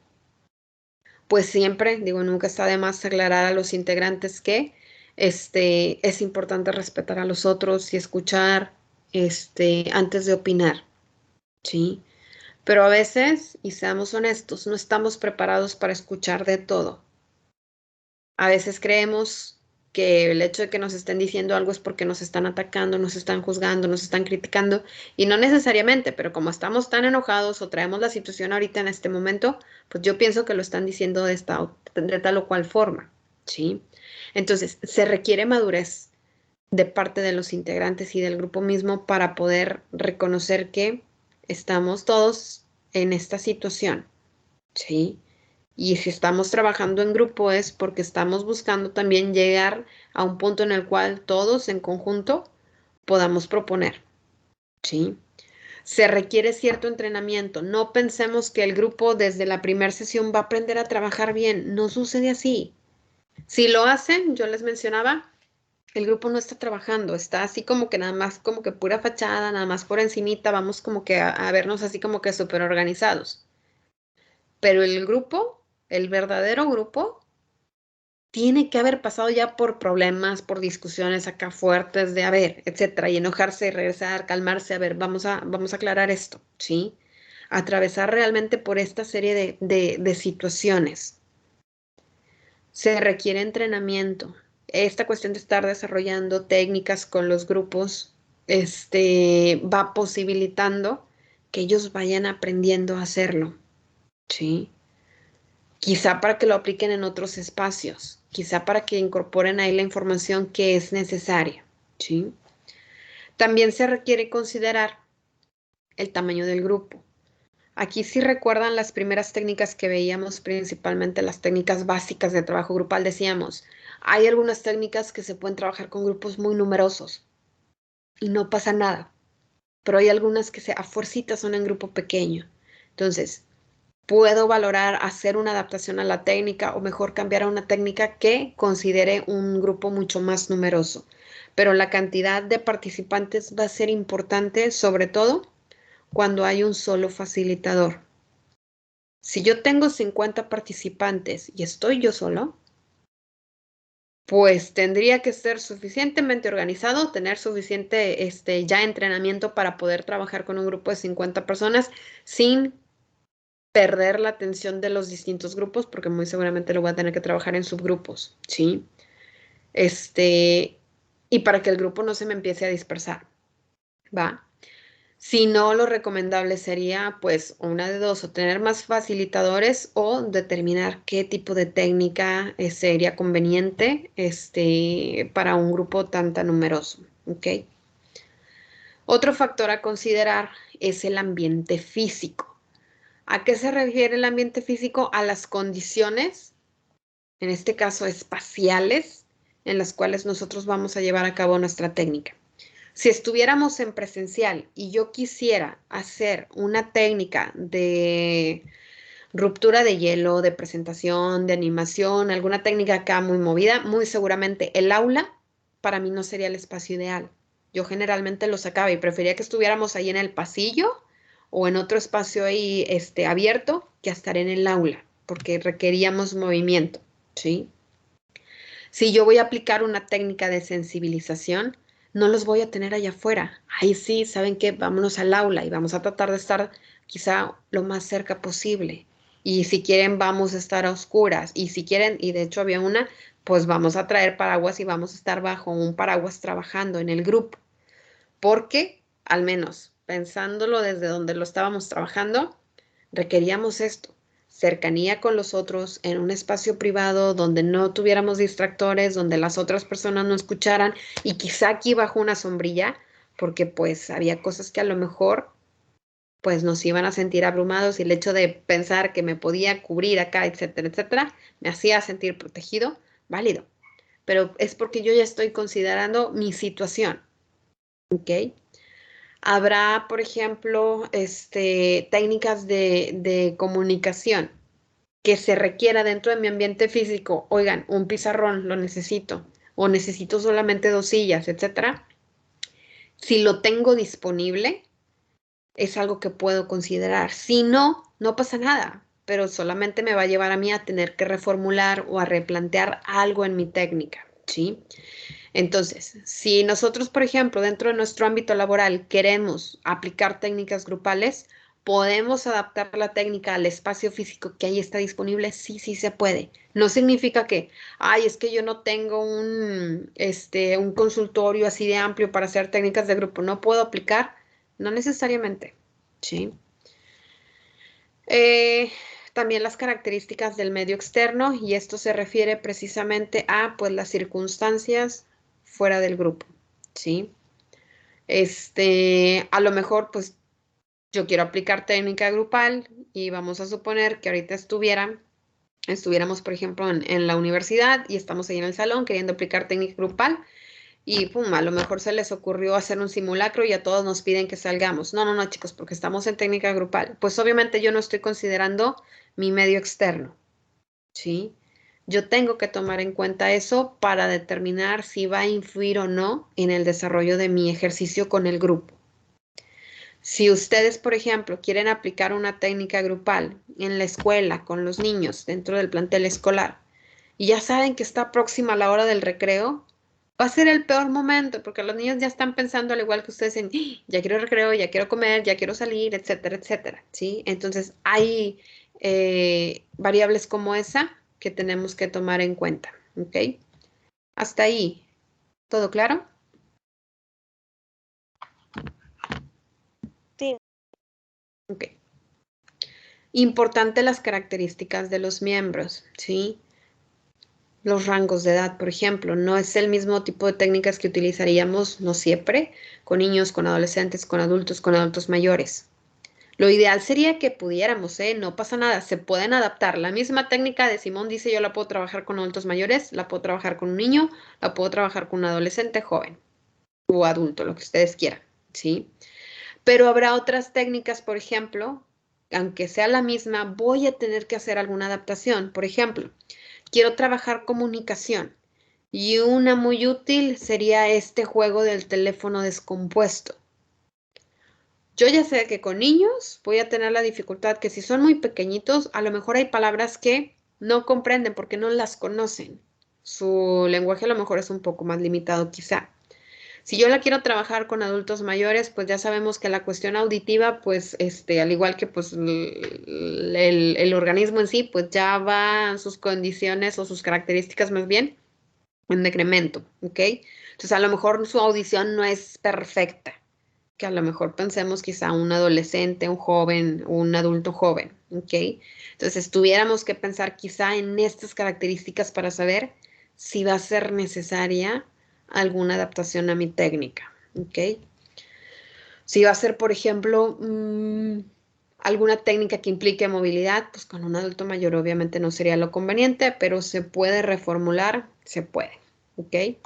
pues siempre, digo, nunca está de más aclarar a los integrantes que es importante respetar a los otros y escuchar antes de opinar, ¿sí? Pero a veces, y seamos honestos, no estamos preparados para escuchar de todo. A veces creemos que el hecho de que nos estén diciendo algo es porque nos están atacando, nos están juzgando, nos están criticando, y no necesariamente, pero como estamos tan enojados o traemos la situación ahorita en este momento, pues yo pienso que lo están diciendo de tal o cual forma, ¿sí? Entonces, se requiere madurez de parte de los integrantes y del grupo mismo para poder reconocer que estamos todos en esta situación, ¿sí? Y si estamos trabajando en grupo es porque estamos buscando también llegar a un punto en el cual todos en conjunto podamos proponer, ¿sí? Se requiere cierto entrenamiento. No pensemos que el grupo desde la primera sesión va a aprender a trabajar bien. No sucede así. Si lo hacen, yo les mencionaba, el grupo no está trabajando, está así como que nada más como que pura fachada, nada más por encimita, vamos como que a vernos así como que súper organizados. Pero el grupo, el verdadero grupo, tiene que haber pasado ya por problemas, por discusiones acá fuertes de a ver, etcétera, y enojarse, regresar, calmarse, a ver, vamos a aclarar esto, ¿sí? Atravesar realmente por esta serie de situaciones. Se requiere entrenamiento. Esta cuestión de estar desarrollando técnicas con los grupos, va posibilitando que ellos vayan aprendiendo a hacerlo, ¿sí? Quizá para que lo apliquen en otros espacios, quizá para que incorporen ahí la información que es necesaria, ¿sí? También se requiere considerar el tamaño del grupo. Aquí si recuerdan las primeras técnicas que veíamos, principalmente las técnicas básicas de trabajo grupal, decíamos, hay algunas técnicas que se pueden trabajar con grupos muy numerosos y no pasa nada, pero hay algunas que a fuercitas son en grupo pequeño. Entonces, puedo valorar hacer una adaptación a la técnica o mejor cambiar a una técnica que considere un grupo mucho más numeroso. Pero la cantidad de participantes va a ser importante, sobre todo cuando hay un solo facilitador. Si yo tengo 50 participantes y estoy yo solo, pues tendría que ser suficientemente organizado, tener suficiente ya entrenamiento para poder trabajar con un grupo de 50 personas sin perder la atención de los distintos grupos, porque muy seguramente lo voy a tener que trabajar en subgrupos, ¿sí? Y para que el grupo no se me empiece a dispersar, ¿va? Si no, lo recomendable sería, pues, una de dos, o tener más facilitadores o determinar qué tipo de técnica sería conveniente, para un grupo tan numeroso, ¿ok? Otro factor a considerar es el ambiente físico. ¿A qué se refiere el ambiente físico? A las condiciones, en este caso espaciales, en las cuales nosotros vamos a llevar a cabo nuestra técnica. Si estuviéramos en presencial y yo quisiera hacer una técnica de ruptura de hielo, de presentación, de animación, alguna técnica acá muy movida, muy seguramente el aula para mí no sería el espacio ideal. Yo generalmente lo sacaba y prefería que estuviéramos ahí en el pasillo o en otro espacio ahí abierto que estar en el aula, porque requeríamos movimiento, ¿sí? Si yo voy a aplicar una técnica de sensibilización, no los voy a tener allá afuera. Ahí sí, ¿saben qué? Vámonos al aula y vamos a tratar de estar quizá lo más cerca posible. Y si quieren, vamos a estar a oscuras. Y si quieren, y de hecho había una, pues vamos a traer paraguas y vamos a estar bajo un paraguas trabajando en el grupo. Porque, al menos pensándolo desde donde lo estábamos trabajando, requeríamos esto, cercanía con los otros en un espacio privado donde no tuviéramos distractores, donde las otras personas no escucharan y quizá aquí bajo una sombrilla, porque pues había cosas que a lo mejor pues nos iban a sentir abrumados y el hecho de pensar que me podía cubrir acá, etcétera, etcétera, me hacía sentir protegido, válido. Pero es porque yo ya estoy considerando mi situación, ¿ok? Habrá, por ejemplo, técnicas de comunicación que se requiera dentro de mi ambiente físico. Oigan, un pizarrón lo necesito o necesito solamente 2 sillas, etcétera. Si lo tengo disponible, es algo que puedo considerar. Si no, no pasa nada, pero solamente me va a llevar a mí a tener que reformular o a replantear algo en mi técnica, ¿sí? Entonces, si nosotros, por ejemplo, dentro de nuestro ámbito laboral queremos aplicar técnicas grupales, ¿podemos adaptar la técnica al espacio físico que ahí está disponible? Sí, sí se puede. No significa que, ay, es que yo no tengo un consultorio así de amplio para hacer técnicas de grupo. ¿No puedo aplicar? No necesariamente, ¿sí? Eh, también las características del medio externo, y esto se refiere precisamente a, pues, las circunstancias fuera del grupo, ¿sí? A lo mejor, pues, yo quiero aplicar técnica grupal y vamos a suponer que ahorita estuviéramos, por ejemplo, en la universidad y estamos ahí en el salón queriendo aplicar técnica grupal y, pum, a lo mejor se les ocurrió hacer un simulacro y a todos nos piden que salgamos. No, no, no, chicos, porque estamos en técnica grupal. Pues obviamente yo no estoy considerando mi medio externo, ¿sí? Yo tengo que tomar en cuenta eso para determinar si va a influir o no en el desarrollo de mi ejercicio con el grupo. Si ustedes, por ejemplo, quieren aplicar una técnica grupal en la escuela con los niños dentro del plantel escolar y ya saben que está próxima la hora del recreo, va a ser el peor momento porque los niños ya están pensando al igual que ustedes en, "Ah, ya quiero recreo, ya quiero comer, ya quiero salir, etcétera, etcétera", ¿sí? Entonces hay variables como esa que tenemos que tomar en cuenta, ¿ok? Hasta ahí, ¿todo claro? Sí. Ok. Importante las características de los miembros, ¿sí? Los rangos de edad, por ejemplo, no es el mismo tipo de técnicas que utilizaríamos, no siempre, con niños, con adolescentes, con adultos mayores. Lo ideal sería que pudiéramos, no pasa nada, se pueden adaptar. La misma técnica de Simón dice, yo la puedo trabajar con adultos mayores, la puedo trabajar con un niño, la puedo trabajar con un adolescente joven o adulto, lo que ustedes quieran, ¿sí? Pero habrá otras técnicas, por ejemplo, aunque sea la misma, voy a tener que hacer alguna adaptación. Por ejemplo, quiero trabajar comunicación y una muy útil sería este juego del teléfono descompuesto. Yo ya sé que con niños voy a tener la dificultad que si son muy pequeñitos, a lo mejor hay palabras que no comprenden porque no las conocen. Su lenguaje a lo mejor es un poco más limitado quizá. Si yo la quiero trabajar con adultos mayores, pues ya sabemos que la cuestión auditiva, pues, al igual que pues el organismo en sí, pues ya va sus condiciones o sus características más bien en decremento, ¿ok? Entonces a lo mejor su audición no es perfecta, que a lo mejor pensemos quizá un adolescente, un joven, un adulto joven, ¿ok? Entonces tuviéramos que pensar quizá en estas características para saber si va a ser necesaria alguna adaptación a mi técnica, ¿ok? Si va a ser, por ejemplo, alguna técnica que implique movilidad, pues con un adulto mayor obviamente no sería lo conveniente, pero se puede reformular, se puede, ¿ok?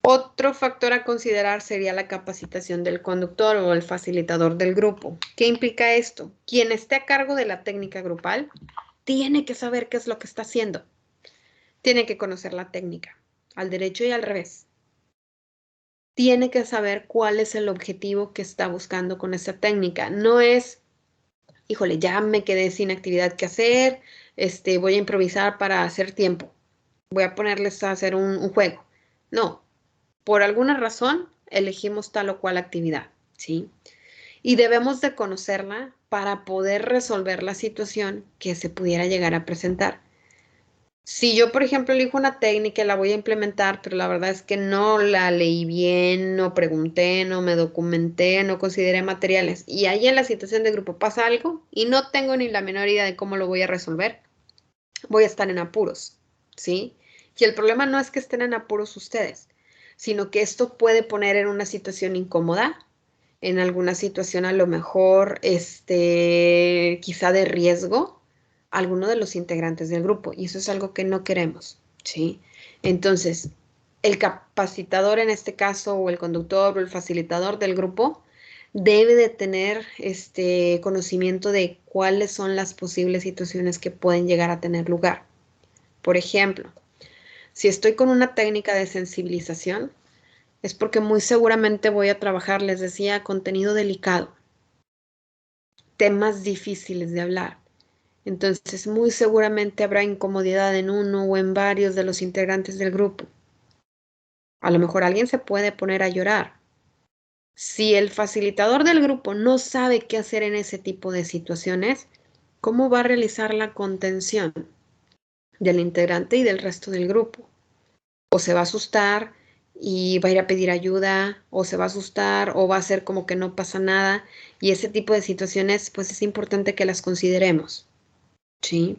Otro factor a considerar sería la capacitación del conductor o el facilitador del grupo. ¿Qué implica esto? Quien esté a cargo de la técnica grupal tiene que saber qué es lo que está haciendo. Tiene que conocer la técnica, al derecho y al revés. Tiene que saber cuál es el objetivo que está buscando con esa técnica. No es, híjole, ya me quedé sin actividad que hacer, voy a improvisar para hacer tiempo. Voy a ponerles a hacer un juego. No. por alguna razón elegimos tal o cual actividad, ¿sí? Y debemos de conocerla para poder resolver la situación que se pudiera llegar a presentar. Si yo, por ejemplo, elijo una técnica y la voy a implementar, pero la verdad es que no la leí bien, no pregunté, no me documenté, no consideré materiales, y ahí en la situación de grupo pasa algo y no tengo ni la menor idea de cómo lo voy a resolver, voy a estar en apuros, ¿sí? Y el problema no es que estén en apuros ustedes, sino que esto puede poner en una situación incómoda, en alguna situación a lo mejor, quizá de riesgo, a alguno de los integrantes del grupo, y eso es algo que no queremos, ¿sí? Entonces, el capacitador en este caso, o el conductor o el facilitador del grupo, debe de tener conocimiento de cuáles son las posibles situaciones que pueden llegar a tener lugar. Por ejemplo, si estoy con una técnica de sensibilización, es porque muy seguramente voy a trabajar, les decía, contenido delicado, temas difíciles de hablar. Entonces, muy seguramente habrá incomodidad en uno o en varios de los integrantes del grupo. A lo mejor alguien se puede poner a llorar. Si el facilitador del grupo no sabe qué hacer en ese tipo de situaciones, ¿cómo va a realizar la contención del integrante y del resto del grupo? O se va a asustar y va a ir a pedir ayuda, o se va a asustar, o va a hacer como que no pasa nada. Y ese tipo de situaciones, pues es importante que las consideremos, ¿sí?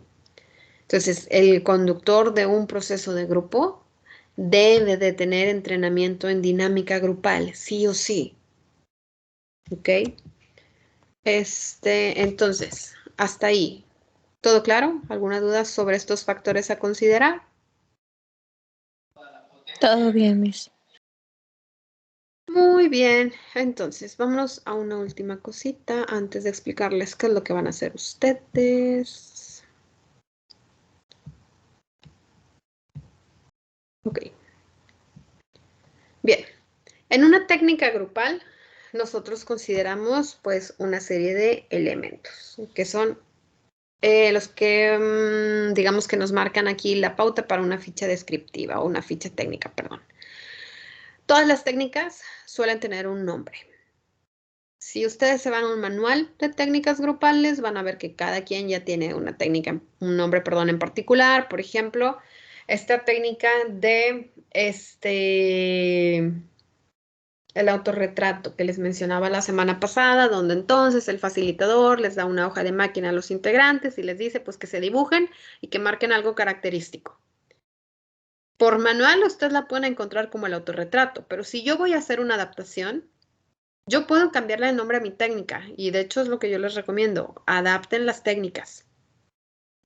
Entonces, el conductor de un proceso de grupo debe de tener entrenamiento en dinámica grupal, sí o sí, ¿ok? Entonces, hasta ahí. ¿Todo claro? ¿Alguna duda sobre estos factores a considerar? Todo bien, Miss. Muy bien, entonces vámonos a una última cosita antes de explicarles qué es lo que van a hacer ustedes. Ok. Bien, en una técnica grupal nosotros consideramos pues una serie de elementos que son los que digamos que nos marcan aquí la pauta para una ficha descriptiva o una ficha técnica, perdón. Todas las técnicas suelen tener un nombre. Si ustedes se van a un manual de técnicas grupales, van a ver que cada quien ya tiene una técnica, un nombre, perdón, en particular. Por ejemplo, esta técnica de el autorretrato que les mencionaba la semana pasada, donde entonces el facilitador les da una hoja de máquina a los integrantes y les dice pues que se dibujen y que marquen algo característico. Por manual usted la puede encontrar como el autorretrato, pero si yo voy a hacer una adaptación, yo puedo cambiarle el nombre a mi técnica y de hecho es lo que yo les recomiendo, adapten las técnicas.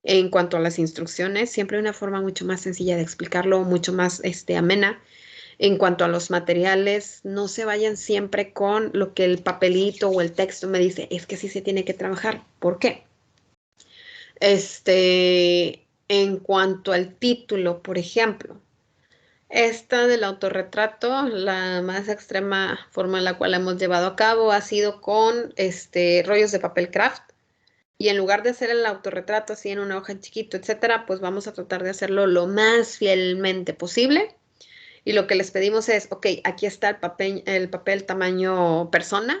En cuanto a las instrucciones, siempre hay una forma mucho más sencilla de explicarlo, mucho más amena. En cuanto a los materiales, no se vayan siempre con lo que el papelito o el texto me dice, es que sí se tiene que trabajar. ¿Por qué? En cuanto al título, por ejemplo, esta del autorretrato, la más extrema forma en la cual la hemos llevado a cabo ha sido con rollos de papel craft. Y en lugar de hacer el autorretrato así en una hoja en chiquito, etcétera, pues vamos a tratar de hacerlo lo más fielmente posible. Y lo que les pedimos es, ok, aquí está el papel tamaño persona,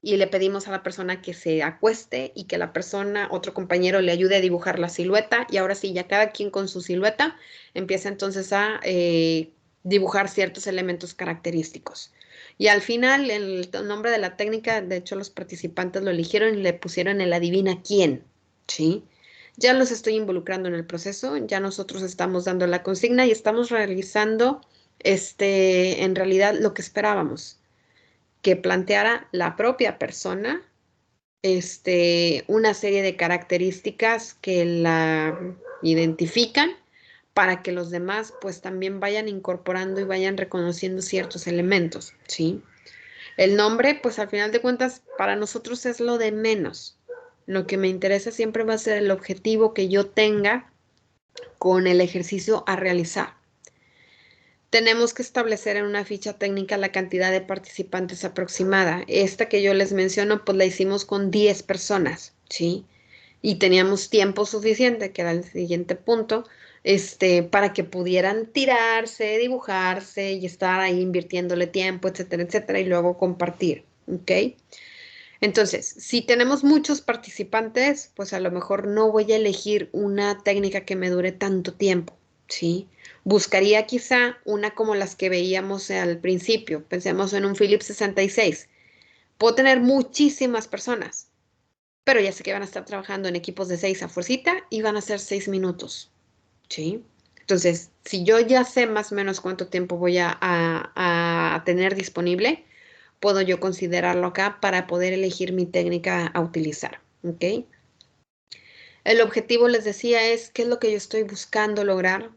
y le pedimos a la persona que se acueste y que la persona, otro compañero, le ayude a dibujar la silueta. Y ahora sí, ya cada quien con su silueta empieza entonces a dibujar ciertos elementos característicos. Y al final, el nombre de la técnica, de hecho, los participantes lo eligieron y le pusieron el adivina quién, ¿sí? Ya los estoy involucrando en el proceso, ya nosotros estamos dando la consigna y estamos realizando, en realidad, lo que esperábamos, que planteara la propia persona, una serie de características que la identifican para que los demás pues también vayan incorporando y vayan reconociendo ciertos elementos, ¿sí? El nombre, pues al final de cuentas, para nosotros es lo de menos. Lo que me interesa siempre va a ser el objetivo que yo tenga con el ejercicio a realizar. Tenemos que establecer en una ficha técnica la cantidad de participantes aproximada. Esta que yo les menciono, pues la hicimos con 10 personas, ¿sí? Y teníamos tiempo suficiente, que era el siguiente punto, para que pudieran tirarse, dibujarse y estar ahí invirtiéndole tiempo, etcétera, etcétera, y luego compartir, ¿ok? Entonces, si tenemos muchos participantes, pues a lo mejor no voy a elegir una técnica que me dure tanto tiempo, ¿sí? Buscaría quizá una como las que veíamos al principio. Pensemos en un Philips 66. Puedo tener muchísimas personas, pero ya sé que van a estar trabajando en equipos de 6 a fuercita y van a ser 6 minutos, ¿sí? Entonces, si yo ya sé más o menos cuánto tiempo voy a tener disponible, puedo yo considerarlo acá para poder elegir mi técnica a utilizar, ¿ok? El objetivo, les decía, es qué es lo que yo estoy buscando lograr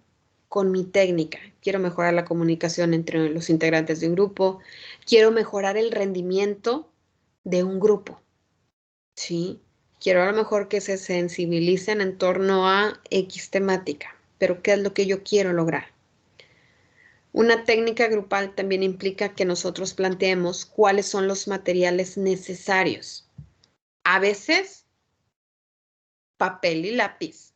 con mi técnica. Quiero mejorar la comunicación entre los integrantes de un grupo, quiero mejorar el rendimiento de un grupo, ¿sí? Quiero a lo mejor que se sensibilicen en torno a X temática, pero ¿qué es lo que yo quiero lograr? Una técnica grupal también implica que nosotros planteemos cuáles son los materiales necesarios. A veces, papel y lápiz.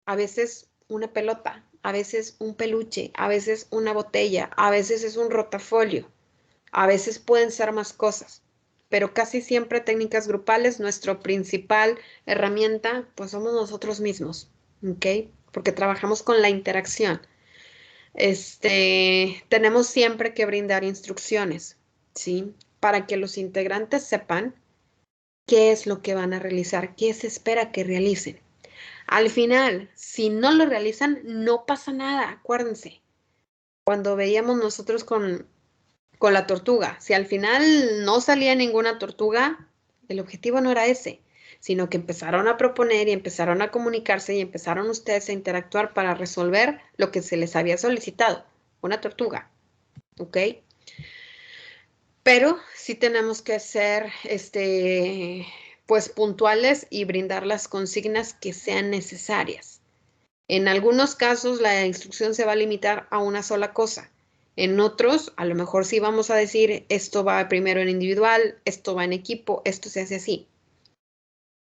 A veces, una pelota. A veces, un peluche. A veces, una botella. A veces, es un rotafolio. A veces, pueden ser más cosas. Pero casi siempre técnicas grupales, nuestra principal herramienta, pues somos nosotros mismos. ¿Ok? Porque trabajamos con la interacción. Tenemos siempre que brindar instrucciones, ¿sí? Para que los integrantes sepan qué es lo que van a realizar, qué se espera que realicen. Al final, si no lo realizan, no pasa nada, acuérdense. Cuando veíamos nosotros con la tortuga, si al final no salía ninguna tortuga, el objetivo no era ese, sino que empezaron a proponer y empezaron a comunicarse y empezaron ustedes a interactuar para resolver lo que se les había solicitado, una tortuga, ¿ok? Pero sí tenemos que ser, pues puntuales y brindar las consignas que sean necesarias. En algunos casos la instrucción se va a limitar a una sola cosa. En otros, a lo mejor sí vamos a decir, esto va primero en individual, esto va en equipo, esto se hace así.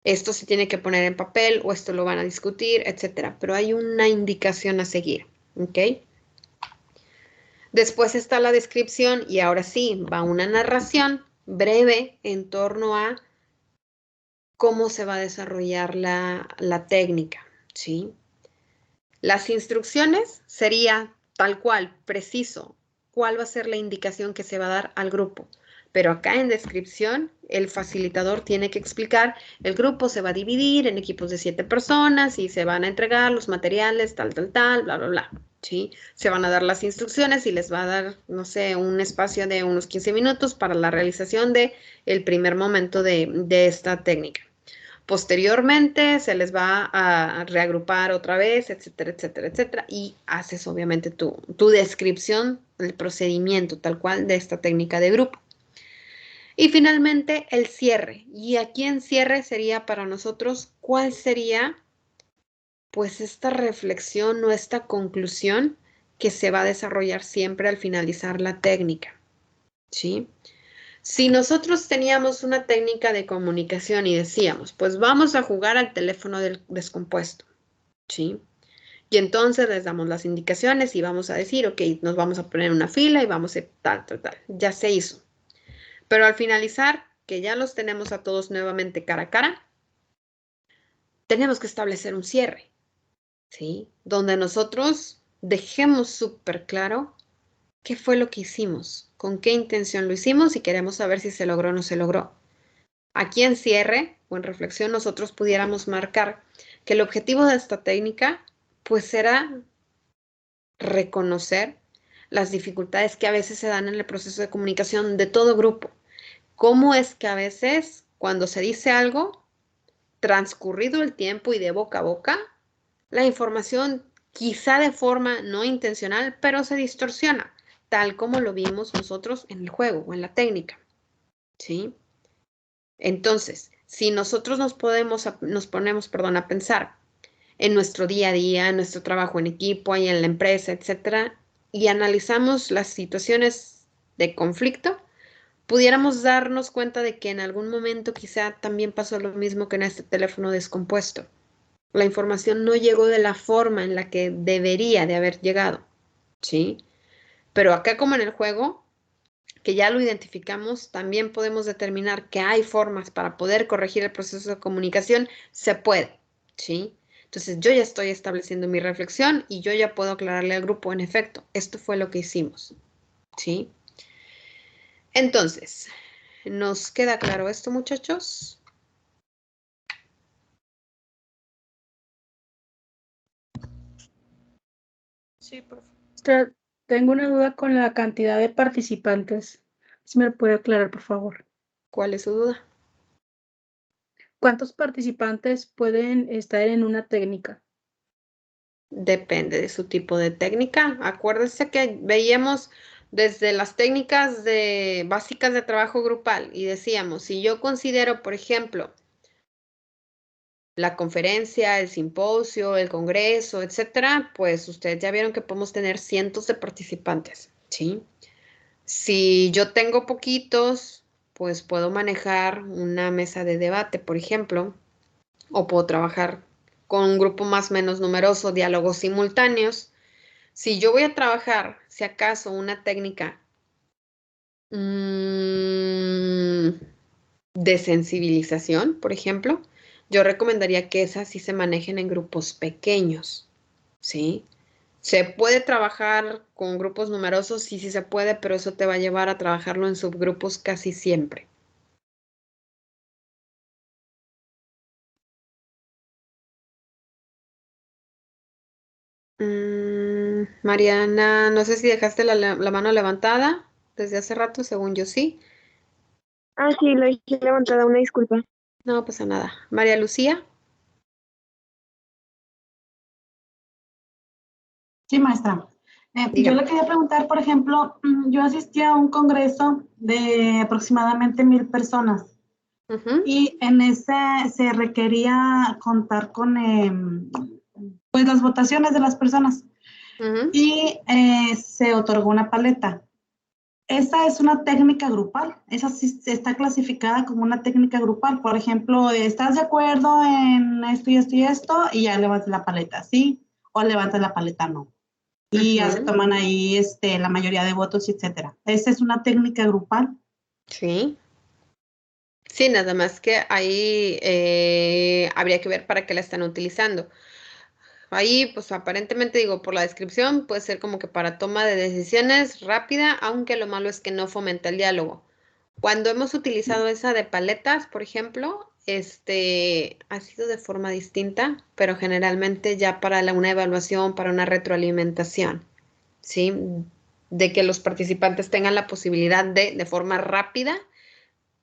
Esto se tiene que poner en papel o esto lo van a discutir, etcétera. Pero hay una indicación a seguir, ¿ok? Después está la descripción y ahora sí, va una narración breve en torno a cómo se va a desarrollar la técnica, ¿sí? Las instrucciones sería tal cual, preciso, cuál va a ser la indicación que se va a dar al grupo. Pero acá en descripción, el facilitador tiene que explicar, el grupo se va a dividir en equipos de 7 personas y se van a entregar los materiales, tal, bla, bla, bla, ¿sí? Se van a dar las instrucciones y les va a dar, no sé, un espacio de unos 15 minutos para la realización de el primer momento de esta técnica. Posteriormente se les va a reagrupar otra vez, etcétera, etcétera, etcétera, y haces obviamente tu descripción del procedimiento tal cual de esta técnica de grupo. Y finalmente el cierre. Y aquí en cierre sería para nosotros, ¿cuál sería pues esta reflexión o esta conclusión que se va a desarrollar siempre al finalizar la técnica? ¿Sí? Si nosotros teníamos una técnica de comunicación y decíamos, pues vamos a jugar al teléfono del descompuesto, ¿sí? Y entonces les damos las indicaciones y vamos a decir, ok, nos vamos a poner una fila y vamos a tal, tal, tal. Ya se hizo. Pero al finalizar, que ya los tenemos a todos nuevamente cara a cara, tenemos que establecer un cierre, ¿sí? Donde nosotros dejemos súper claro qué fue lo que hicimos, con qué intención lo hicimos y queremos saber si se logró o no se logró. Aquí en cierre o en reflexión nosotros pudiéramos marcar que el objetivo de esta técnica pues era reconocer las dificultades que a veces se dan en el proceso de comunicación de todo grupo. Cómo es que a veces cuando se dice algo, transcurrido el tiempo y de boca a boca, la información quizá de forma no intencional, pero se distorsiona, tal como lo vimos nosotros en el juego o en la técnica, ¿sí? Entonces, si nosotros nos ponemos, a pensar en nuestro día a día, en nuestro trabajo en equipo y en la empresa, etcétera, y analizamos las situaciones de conflicto, pudiéramos darnos cuenta de que en algún momento quizá también pasó lo mismo que en este teléfono descompuesto, La información no llegó de la forma en la que debería de haber llegado, ¿sí? Pero acá como en el juego, que ya lo identificamos, también podemos determinar que hay formas para poder corregir el proceso de comunicación, se puede, ¿sí? Entonces yo ya estoy estableciendo mi reflexión y yo ya puedo aclararle al grupo, en efecto, esto fue lo que hicimos, ¿sí? Entonces, ¿nos queda claro esto, muchachos? Sí, profe. Tengo una duda con la cantidad de participantes. Si me lo puede aclarar, por favor. ¿Cuál es su duda? ¿Cuántos participantes pueden estar en una técnica? Depende de su tipo de técnica. Acuérdense que veíamos desde las técnicas básicas de trabajo grupal y decíamos, si yo considero, por ejemplo, la conferencia, el simposio, el congreso, etcétera, pues ustedes ya vieron que podemos tener cientos de participantes, ¿sí? Si yo tengo poquitos, pues puedo manejar una mesa de debate, por ejemplo, o puedo trabajar con un grupo más o menos numeroso, diálogos simultáneos. Si yo voy a trabajar, si acaso, una técnica de sensibilización, por ejemplo, yo recomendaría que esas sí se manejen en grupos pequeños, ¿sí? Se puede trabajar con grupos numerosos, sí, sí se puede, pero eso te va a llevar a trabajarlo en subgrupos casi siempre. Mariana, no sé si dejaste la mano levantada desde hace rato, según yo sí. Ah, sí, lo dejé levantada, una disculpa. No pasa nada. María Lucía, Sí, maestra. Yo le dígame. quería preguntar, por ejemplo, yo asistí a un congreso de aproximadamente 1,000 personas Ujú, y en ese se requería contar con pues las votaciones de las personas ujú. y se otorgó una paleta. Esa es una técnica grupal, esa sí está clasificada como una técnica grupal. Por ejemplo, ¿estás de acuerdo en esto y esto y esto? Y ya levantas la paleta, ¿sí? O levantas la paleta, no. Y ya se Ujú, toman ahí la mayoría de votos, etcétera. Esa es una técnica grupal. sí. Sí, nada más que ahí habría que ver para qué la están utilizando. Ahí, pues aparentemente digo, por la descripción, puede ser como que para toma de decisiones rápida, aunque lo malo es que no fomenta el diálogo. Cuando hemos utilizado esa de paletas, por ejemplo, ha sido de forma distinta, pero generalmente ya para una evaluación, para una retroalimentación, ¿sí? De que los participantes tengan la posibilidad de forma rápida,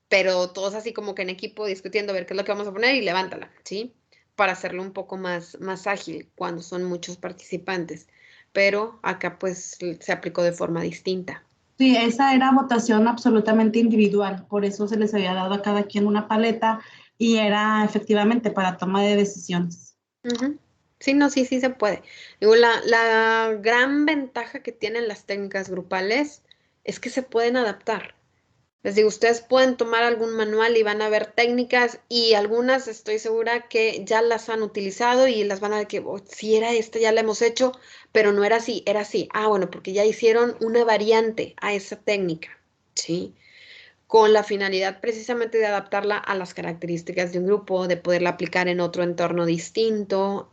pero todos así como que en equipo discutiendo a ver qué es lo que vamos a poner y levántala, ¿sí? Para hacerlo un poco más ágil cuando son muchos participantes. Pero acá pues se aplicó de forma distinta. Sí, esa era votación absolutamente individual, por eso se les había dado a cada quien una paleta y era efectivamente para toma de decisiones. Ujú. Sí, no, sí, sí se puede. Digo, la gran ventaja que tienen las técnicas grupales es que se pueden adaptar. Les digo, ustedes pueden tomar algún manual y van a ver técnicas y algunas estoy segura que ya las han utilizado y las van a ver que "Oh, si era esta, ya la hemos hecho, pero no era así, era así. Ah, bueno, porque ya hicieron una variante a esa técnica, ¿sí? Con la finalidad precisamente de adaptarla a las características de un grupo, de poderla aplicar en otro entorno distinto,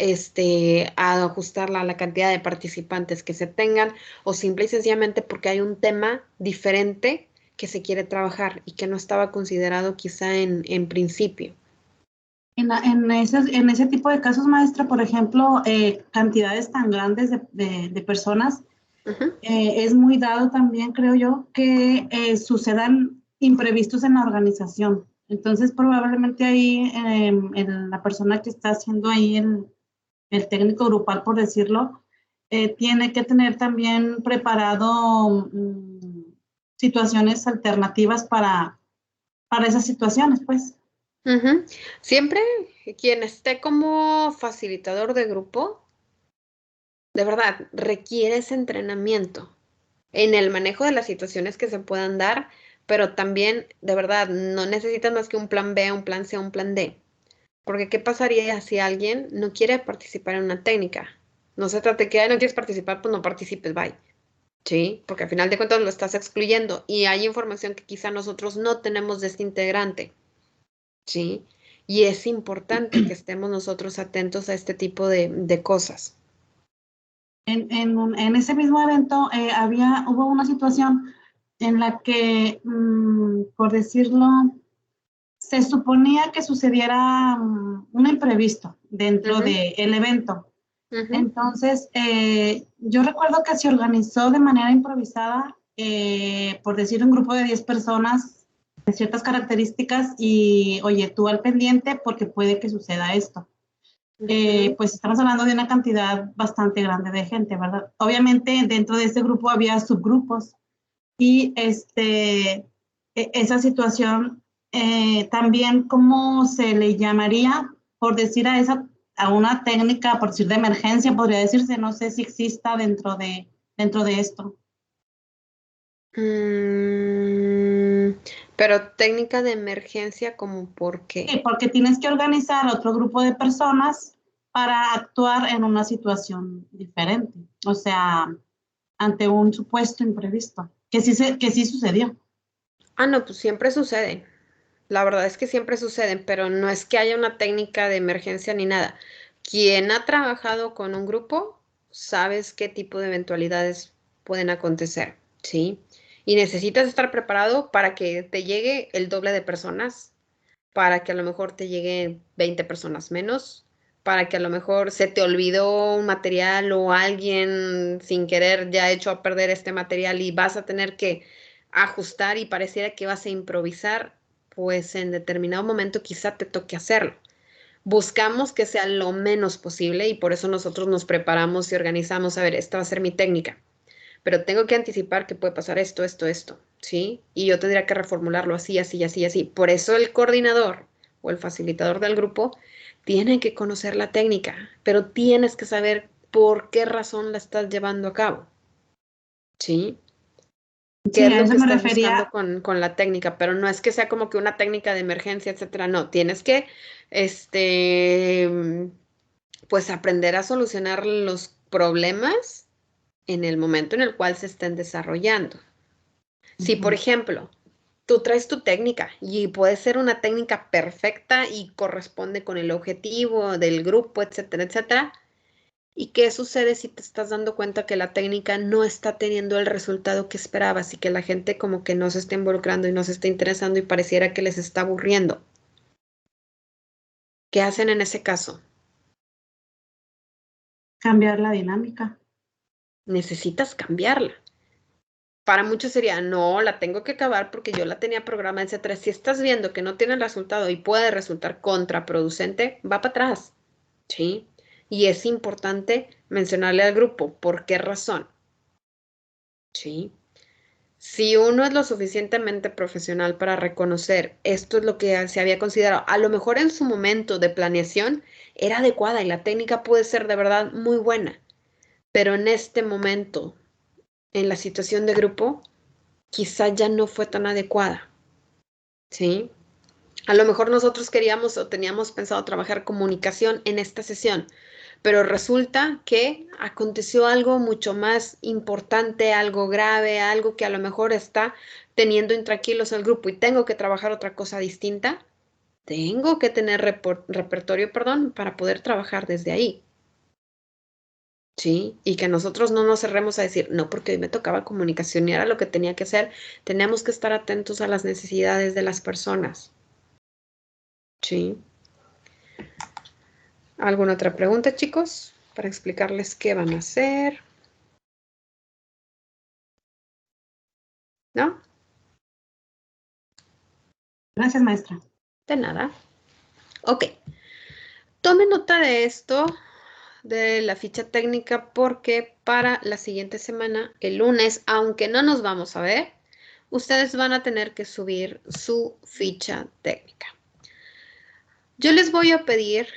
a ajustarla a la cantidad de participantes que se tengan, o simple y sencillamente porque hay un tema diferente que se quiere trabajar y que no estaba considerado quizá en principio. En ese tipo de casos, maestra, por ejemplo, cantidades tan grandes de personas, Ujú, es muy dado también, creo yo, que sucedan imprevistos en la organización. Entonces, probablemente ahí la persona que está haciendo ahí el técnico grupal, por decirlo, tiene que tener también preparado situaciones alternativas para esas situaciones, pues. ujú. Siempre quien esté como facilitador de grupo, de verdad, requiere ese entrenamiento en el manejo de las situaciones que se puedan dar, pero también, de verdad, no necesitas más que un plan B, un plan C, un plan D. Porque ¿qué pasaría si alguien no quiere participar en una técnica? No se trata de que no quieres participar, pues no participes, bye. ¿Sí? Porque al final de cuentas lo estás excluyendo y hay información que quizá nosotros no tenemos de este integrante. ¿Sí? Y es importante que estemos nosotros atentos a este tipo de cosas. En ese mismo evento hubo una situación en la que, por decirlo, se suponía que sucediera un imprevisto dentro del evento. Entonces, yo recuerdo que se organizó de manera improvisada, por decir un grupo de 10 personas de ciertas características y, oye, tú al pendiente porque puede que suceda esto. Pues estamos hablando de una cantidad bastante grande de gente, ¿verdad? Obviamente dentro de este grupo había subgrupos y esa situación también, ¿cómo se le llamaría? Por decir a una técnica, por decir de emergencia, podría decirse, no sé si exista dentro de esto. Pero técnica de emergencia, ¿como por qué? Sí, porque tienes que organizar otro grupo de personas para actuar en una situación diferente, o sea, ante un supuesto imprevisto, que sí sucedió. Ah, no, pues siempre suceden. La verdad es que siempre suceden, pero no es que haya una técnica de emergencia ni nada. Quien ha trabajado con un grupo, sabes qué tipo de eventualidades pueden acontecer, ¿sí? Y necesitas estar preparado para que te llegue el doble de personas, para que a lo mejor te lleguen 20 personas menos, para que a lo mejor se te olvidó un material o alguien sin querer ya echó a perder este material y vas a tener que ajustar y pareciera que vas a improvisar, pues en determinado momento quizá te toque hacerlo. Buscamos que sea lo menos posible y por eso nosotros nos preparamos y organizamos, a ver, esta va a ser mi técnica, pero tengo que anticipar que puede pasar esto, esto, esto, ¿sí? Y yo tendría que reformularlo así, así, así, así. Por eso el coordinador o el facilitador del grupo tiene que conocer la técnica, pero tienes que saber por qué razón la estás llevando a cabo, ¿sí? ¿Qué Sí, es a lo eso que me estás buscando refería. con la técnica? Pero no es que sea como que una técnica de emergencia, etcétera. No, tienes que, pues aprender a solucionar los problemas en el momento en el cual se estén desarrollando. Si, por ejemplo, tú traes tu técnica y puede ser una técnica perfecta y corresponde con el objetivo del grupo, etcétera, etcétera. ¿Y qué sucede si te estás dando cuenta que la técnica no está teniendo el resultado que esperabas y que la gente como que no se está involucrando y no se está interesando y pareciera que les está aburriendo? ¿Qué hacen en ese caso? Cambiar la dinámica. Necesitas cambiarla. Para muchos sería, no, la tengo que acabar porque yo la tenía programada, etcétera. Si estás viendo que no tiene el resultado y puede resultar contraproducente, va para atrás, ¿sí? Y es importante mencionarle al grupo por qué razón, ¿sí? Si uno es lo suficientemente profesional para reconocer esto es lo que se había considerado, a lo mejor en su momento de planeación era adecuada y la técnica puede ser de verdad muy buena, pero en este momento, en la situación de grupo, quizá ya no fue tan adecuada, ¿sí? A lo mejor nosotros queríamos o teníamos pensado trabajar comunicación en esta sesión, pero resulta que aconteció algo mucho más importante, algo grave, algo que a lo mejor está teniendo intranquilos al grupo y tengo que trabajar otra cosa distinta. Tengo que tener repertorio, perdón, para poder trabajar desde ahí. Sí, y que nosotros no nos cerremos a decir, no, porque hoy me tocaba comunicación y era lo que tenía que hacer. Tenemos que estar atentos a las necesidades de las personas. Sí. ¿Alguna otra pregunta, chicos? Para explicarles qué van a hacer. ¿No? Gracias, maestra. De nada. Ok. Tome nota de esto, de la ficha técnica, porque para la siguiente semana, el lunes, aunque no nos vamos a ver, ustedes van a tener que subir su ficha técnica. Yo les voy a pedir,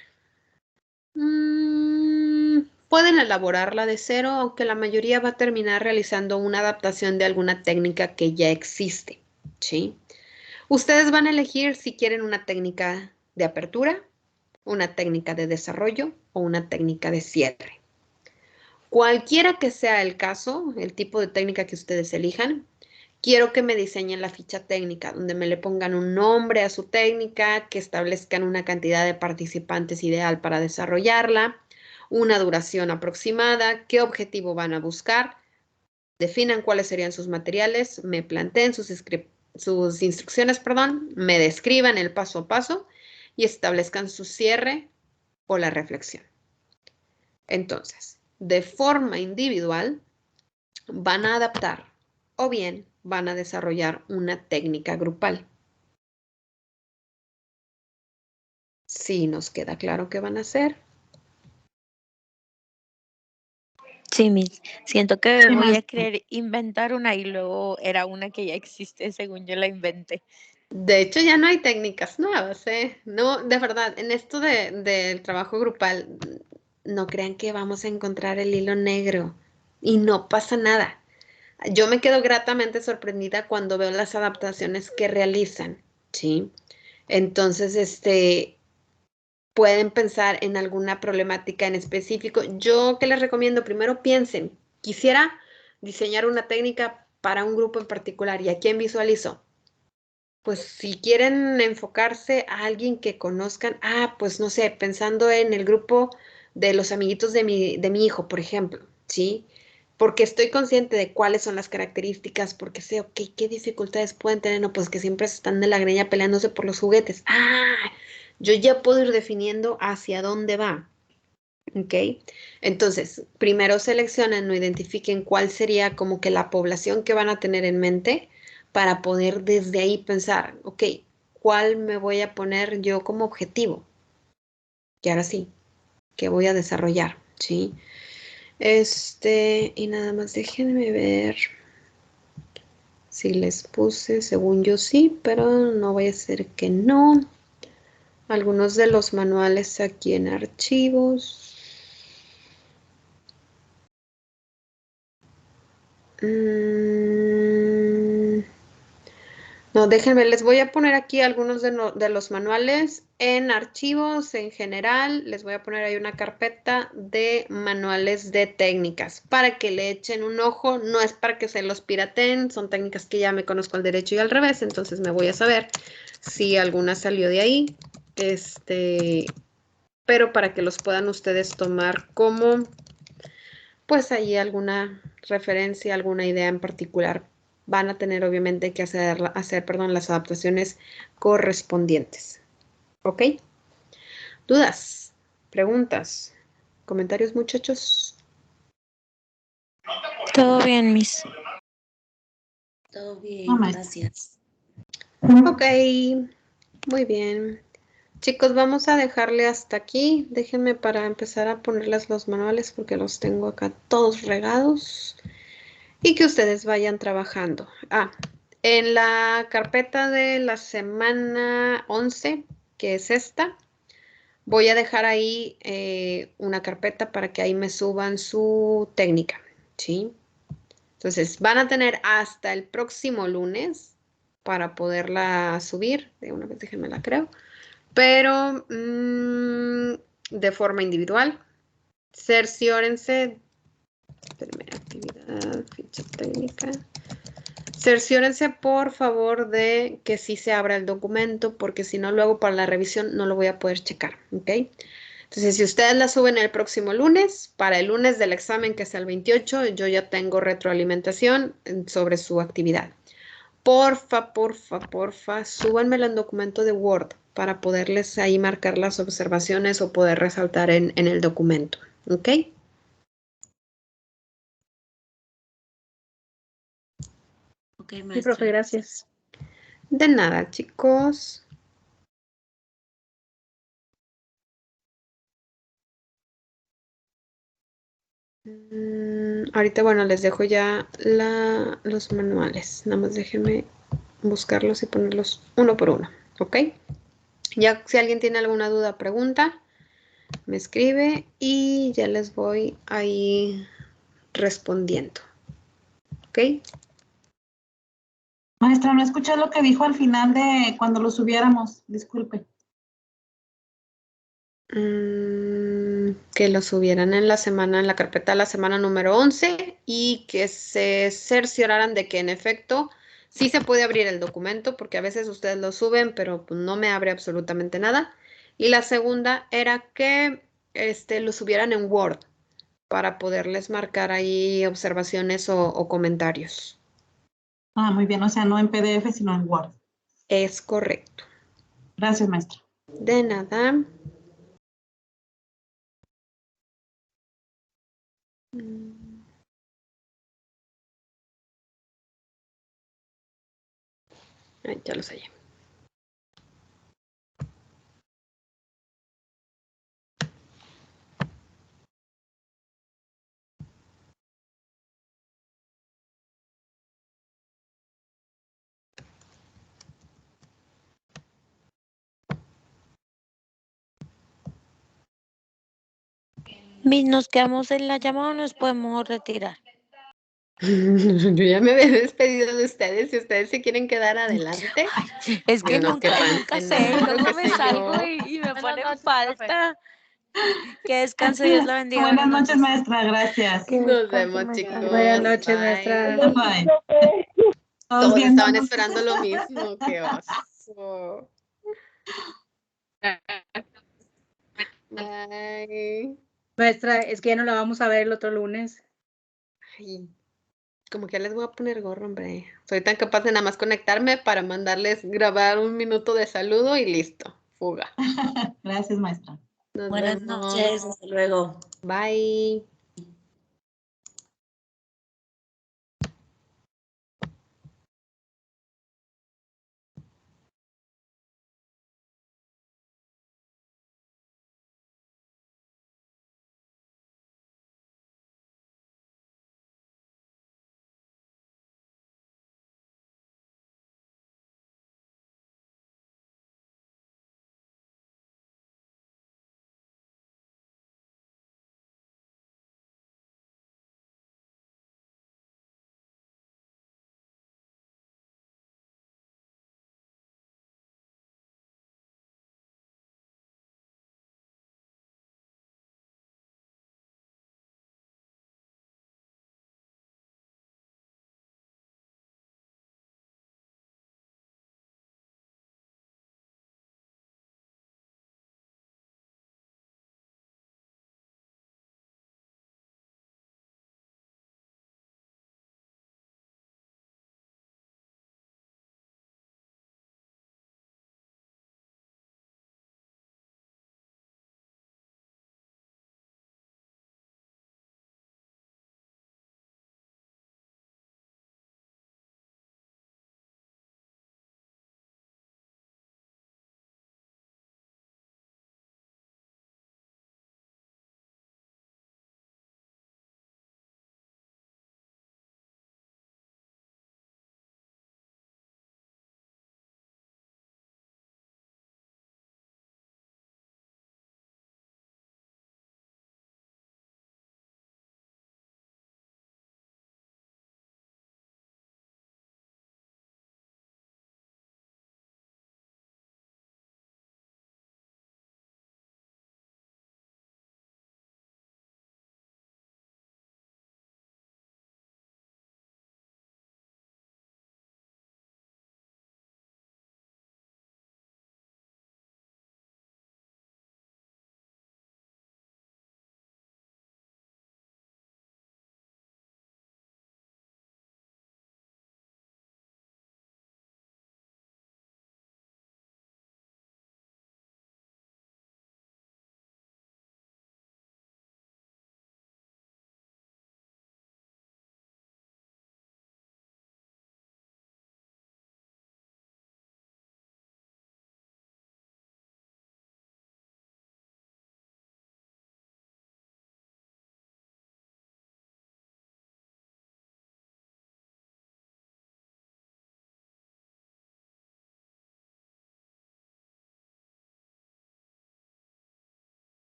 pueden elaborarla de cero, aunque la mayoría va a terminar realizando una adaptación de alguna técnica que ya existe, ¿sí? Ustedes van a elegir si quieren una técnica de apertura una técnica de desarrollo o una técnica de cierre. Cualquiera que sea el caso, el tipo de técnica que ustedes elijan, quiero que me diseñen la ficha técnica, donde me le pongan un nombre a su técnica, que establezcan una cantidad de participantes ideal para desarrollarla, una duración aproximada, qué objetivo van a buscar, definan cuáles serían sus materiales, me planteen sus instrucciones, me describan el paso a paso y establezcan su cierre o la reflexión. Entonces, de forma individual, van a adaptar o bien van a desarrollar una técnica grupal. Sí, nos queda claro qué van a hacer. Sí, Miss. Siento que Sí, voy a maestra. querer inventar una y luego era una que ya existe según yo la inventé. De hecho, ya no hay técnicas nuevas, ¿eh? No, de verdad, en esto del trabajo grupal, no crean que vamos a encontrar el hilo negro y no pasa nada. Yo me quedo gratamente sorprendida cuando veo las adaptaciones que realizan, ¿sí? Entonces, pueden pensar en alguna problemática en específico. Yo, ¿qué les recomiendo? Primero piensen, quisiera diseñar una técnica para un grupo en particular. ¿Y a quién visualizo? Pues si quieren enfocarse a alguien que conozcan, pues no sé, pensando en el grupo de los amiguitos de mi hijo, por ejemplo, ¿sí? Porque estoy consciente de cuáles son las características, porque sé, ok, qué dificultades pueden tener, no, pues que siempre se están de la greña peleándose por los juguetes. Yo ya puedo ir definiendo hacia dónde va, ¿ok? Entonces, primero seleccionen o identifiquen cuál sería como que la población que van a tener en mente para poder desde ahí pensar, ok, ¿cuál me voy a poner yo como objetivo? Y ahora sí, ¿qué voy a desarrollar? ¿Sí? Y nada más déjenme ver si les puse, según yo sí, pero no voy a ser que no. Algunos de los manuales aquí en archivos. No, déjenme, les voy a poner aquí algunos de los manuales en archivos en general. Les voy a poner ahí una carpeta de manuales de técnicas para que le echen un ojo. No es para que se los pirateen, son técnicas que ya me conozco al derecho y al revés, entonces me voy a saber si alguna salió de ahí. Pero para que los puedan ustedes tomar como, pues ahí alguna referencia, alguna idea en particular. Van a tener obviamente que hacer las adaptaciones correspondientes. ¿Ok? ¿Dudas? ¿Preguntas? ¿Comentarios, muchachos? Todo bien, Miss. Todo No, bien, maestra. gracias. Ok, muy bien. Chicos, vamos a dejarle hasta aquí. Déjenme para empezar a ponerles los manuales porque los tengo acá todos regados. Y que ustedes vayan trabajando. En la carpeta de la semana 11, que es esta, voy a dejar ahí una carpeta para que ahí me suban su técnica, ¿sí? Entonces, van a tener hasta el próximo lunes para poderla subir. De una vez déjenme la creo. Pero de forma individual. Cerciórense. Primera actividad, ficha técnica. Cerciórense, por favor, de que sí se abra el documento, porque si no, luego para la revisión no lo voy a poder checar, ¿ok? Entonces, si ustedes la suben el próximo lunes, para el lunes del examen, que es el 28, yo ya tengo retroalimentación sobre su actividad. Porfa, súbanmela en documento de Word para poderles ahí marcar las observaciones o poder resaltar en el documento, ¿ok? Ok, Sí, maestra. profe, gracias. De nada, chicos. Ahorita, bueno, les dejo ya los manuales. Nada más déjenme buscarlos y ponerlos uno por uno, ¿ok? Ya si alguien tiene alguna duda, pregunta, me escribe y ya les voy ahí respondiendo, ¿ok? Maestra, no escuché lo que dijo al final de cuando lo subiéramos. Disculpe. Que lo subieran en la carpeta de la semana número 11 y que se cercioraran de que en efecto sí se puede abrir el documento, porque a veces ustedes lo suben, pero pues, no me abre absolutamente nada. Y la segunda era que lo subieran en Word para poderles marcar ahí observaciones o comentarios. Ah, muy bien, o sea, no en PDF, sino en Word. Es correcto. Gracias, maestra. De nada. Ay, ya los hallé. Miss, ¿nos quedamos en la llamada o nos podemos retirar? Yo ya me había despedido de ustedes. Si ustedes se quieren quedar adelante, Es que no, que nunca sé, no, luego qué me sé salgo yo. y me Buenas ponen noches, falta. Que descanse, Dios la bendiga. Buenas noches, maestra, gracias. Que Nos descanse, vemos, maestra. chicos. Buenas noches, Bye. maestra. Bye. Todos Todos estaban viéndonos. esperando lo mismo. Qué oso. Bye. Maestra, es que ya no la vamos a ver el otro lunes. Ay, como que les voy a poner gorro, hombre. Soy tan capaz de nada más conectarme para mandarles grabar un minuto de saludo y listo. Fuga. Gracias, maestra. Nos Buenas vemos. noches, hasta luego. Bye.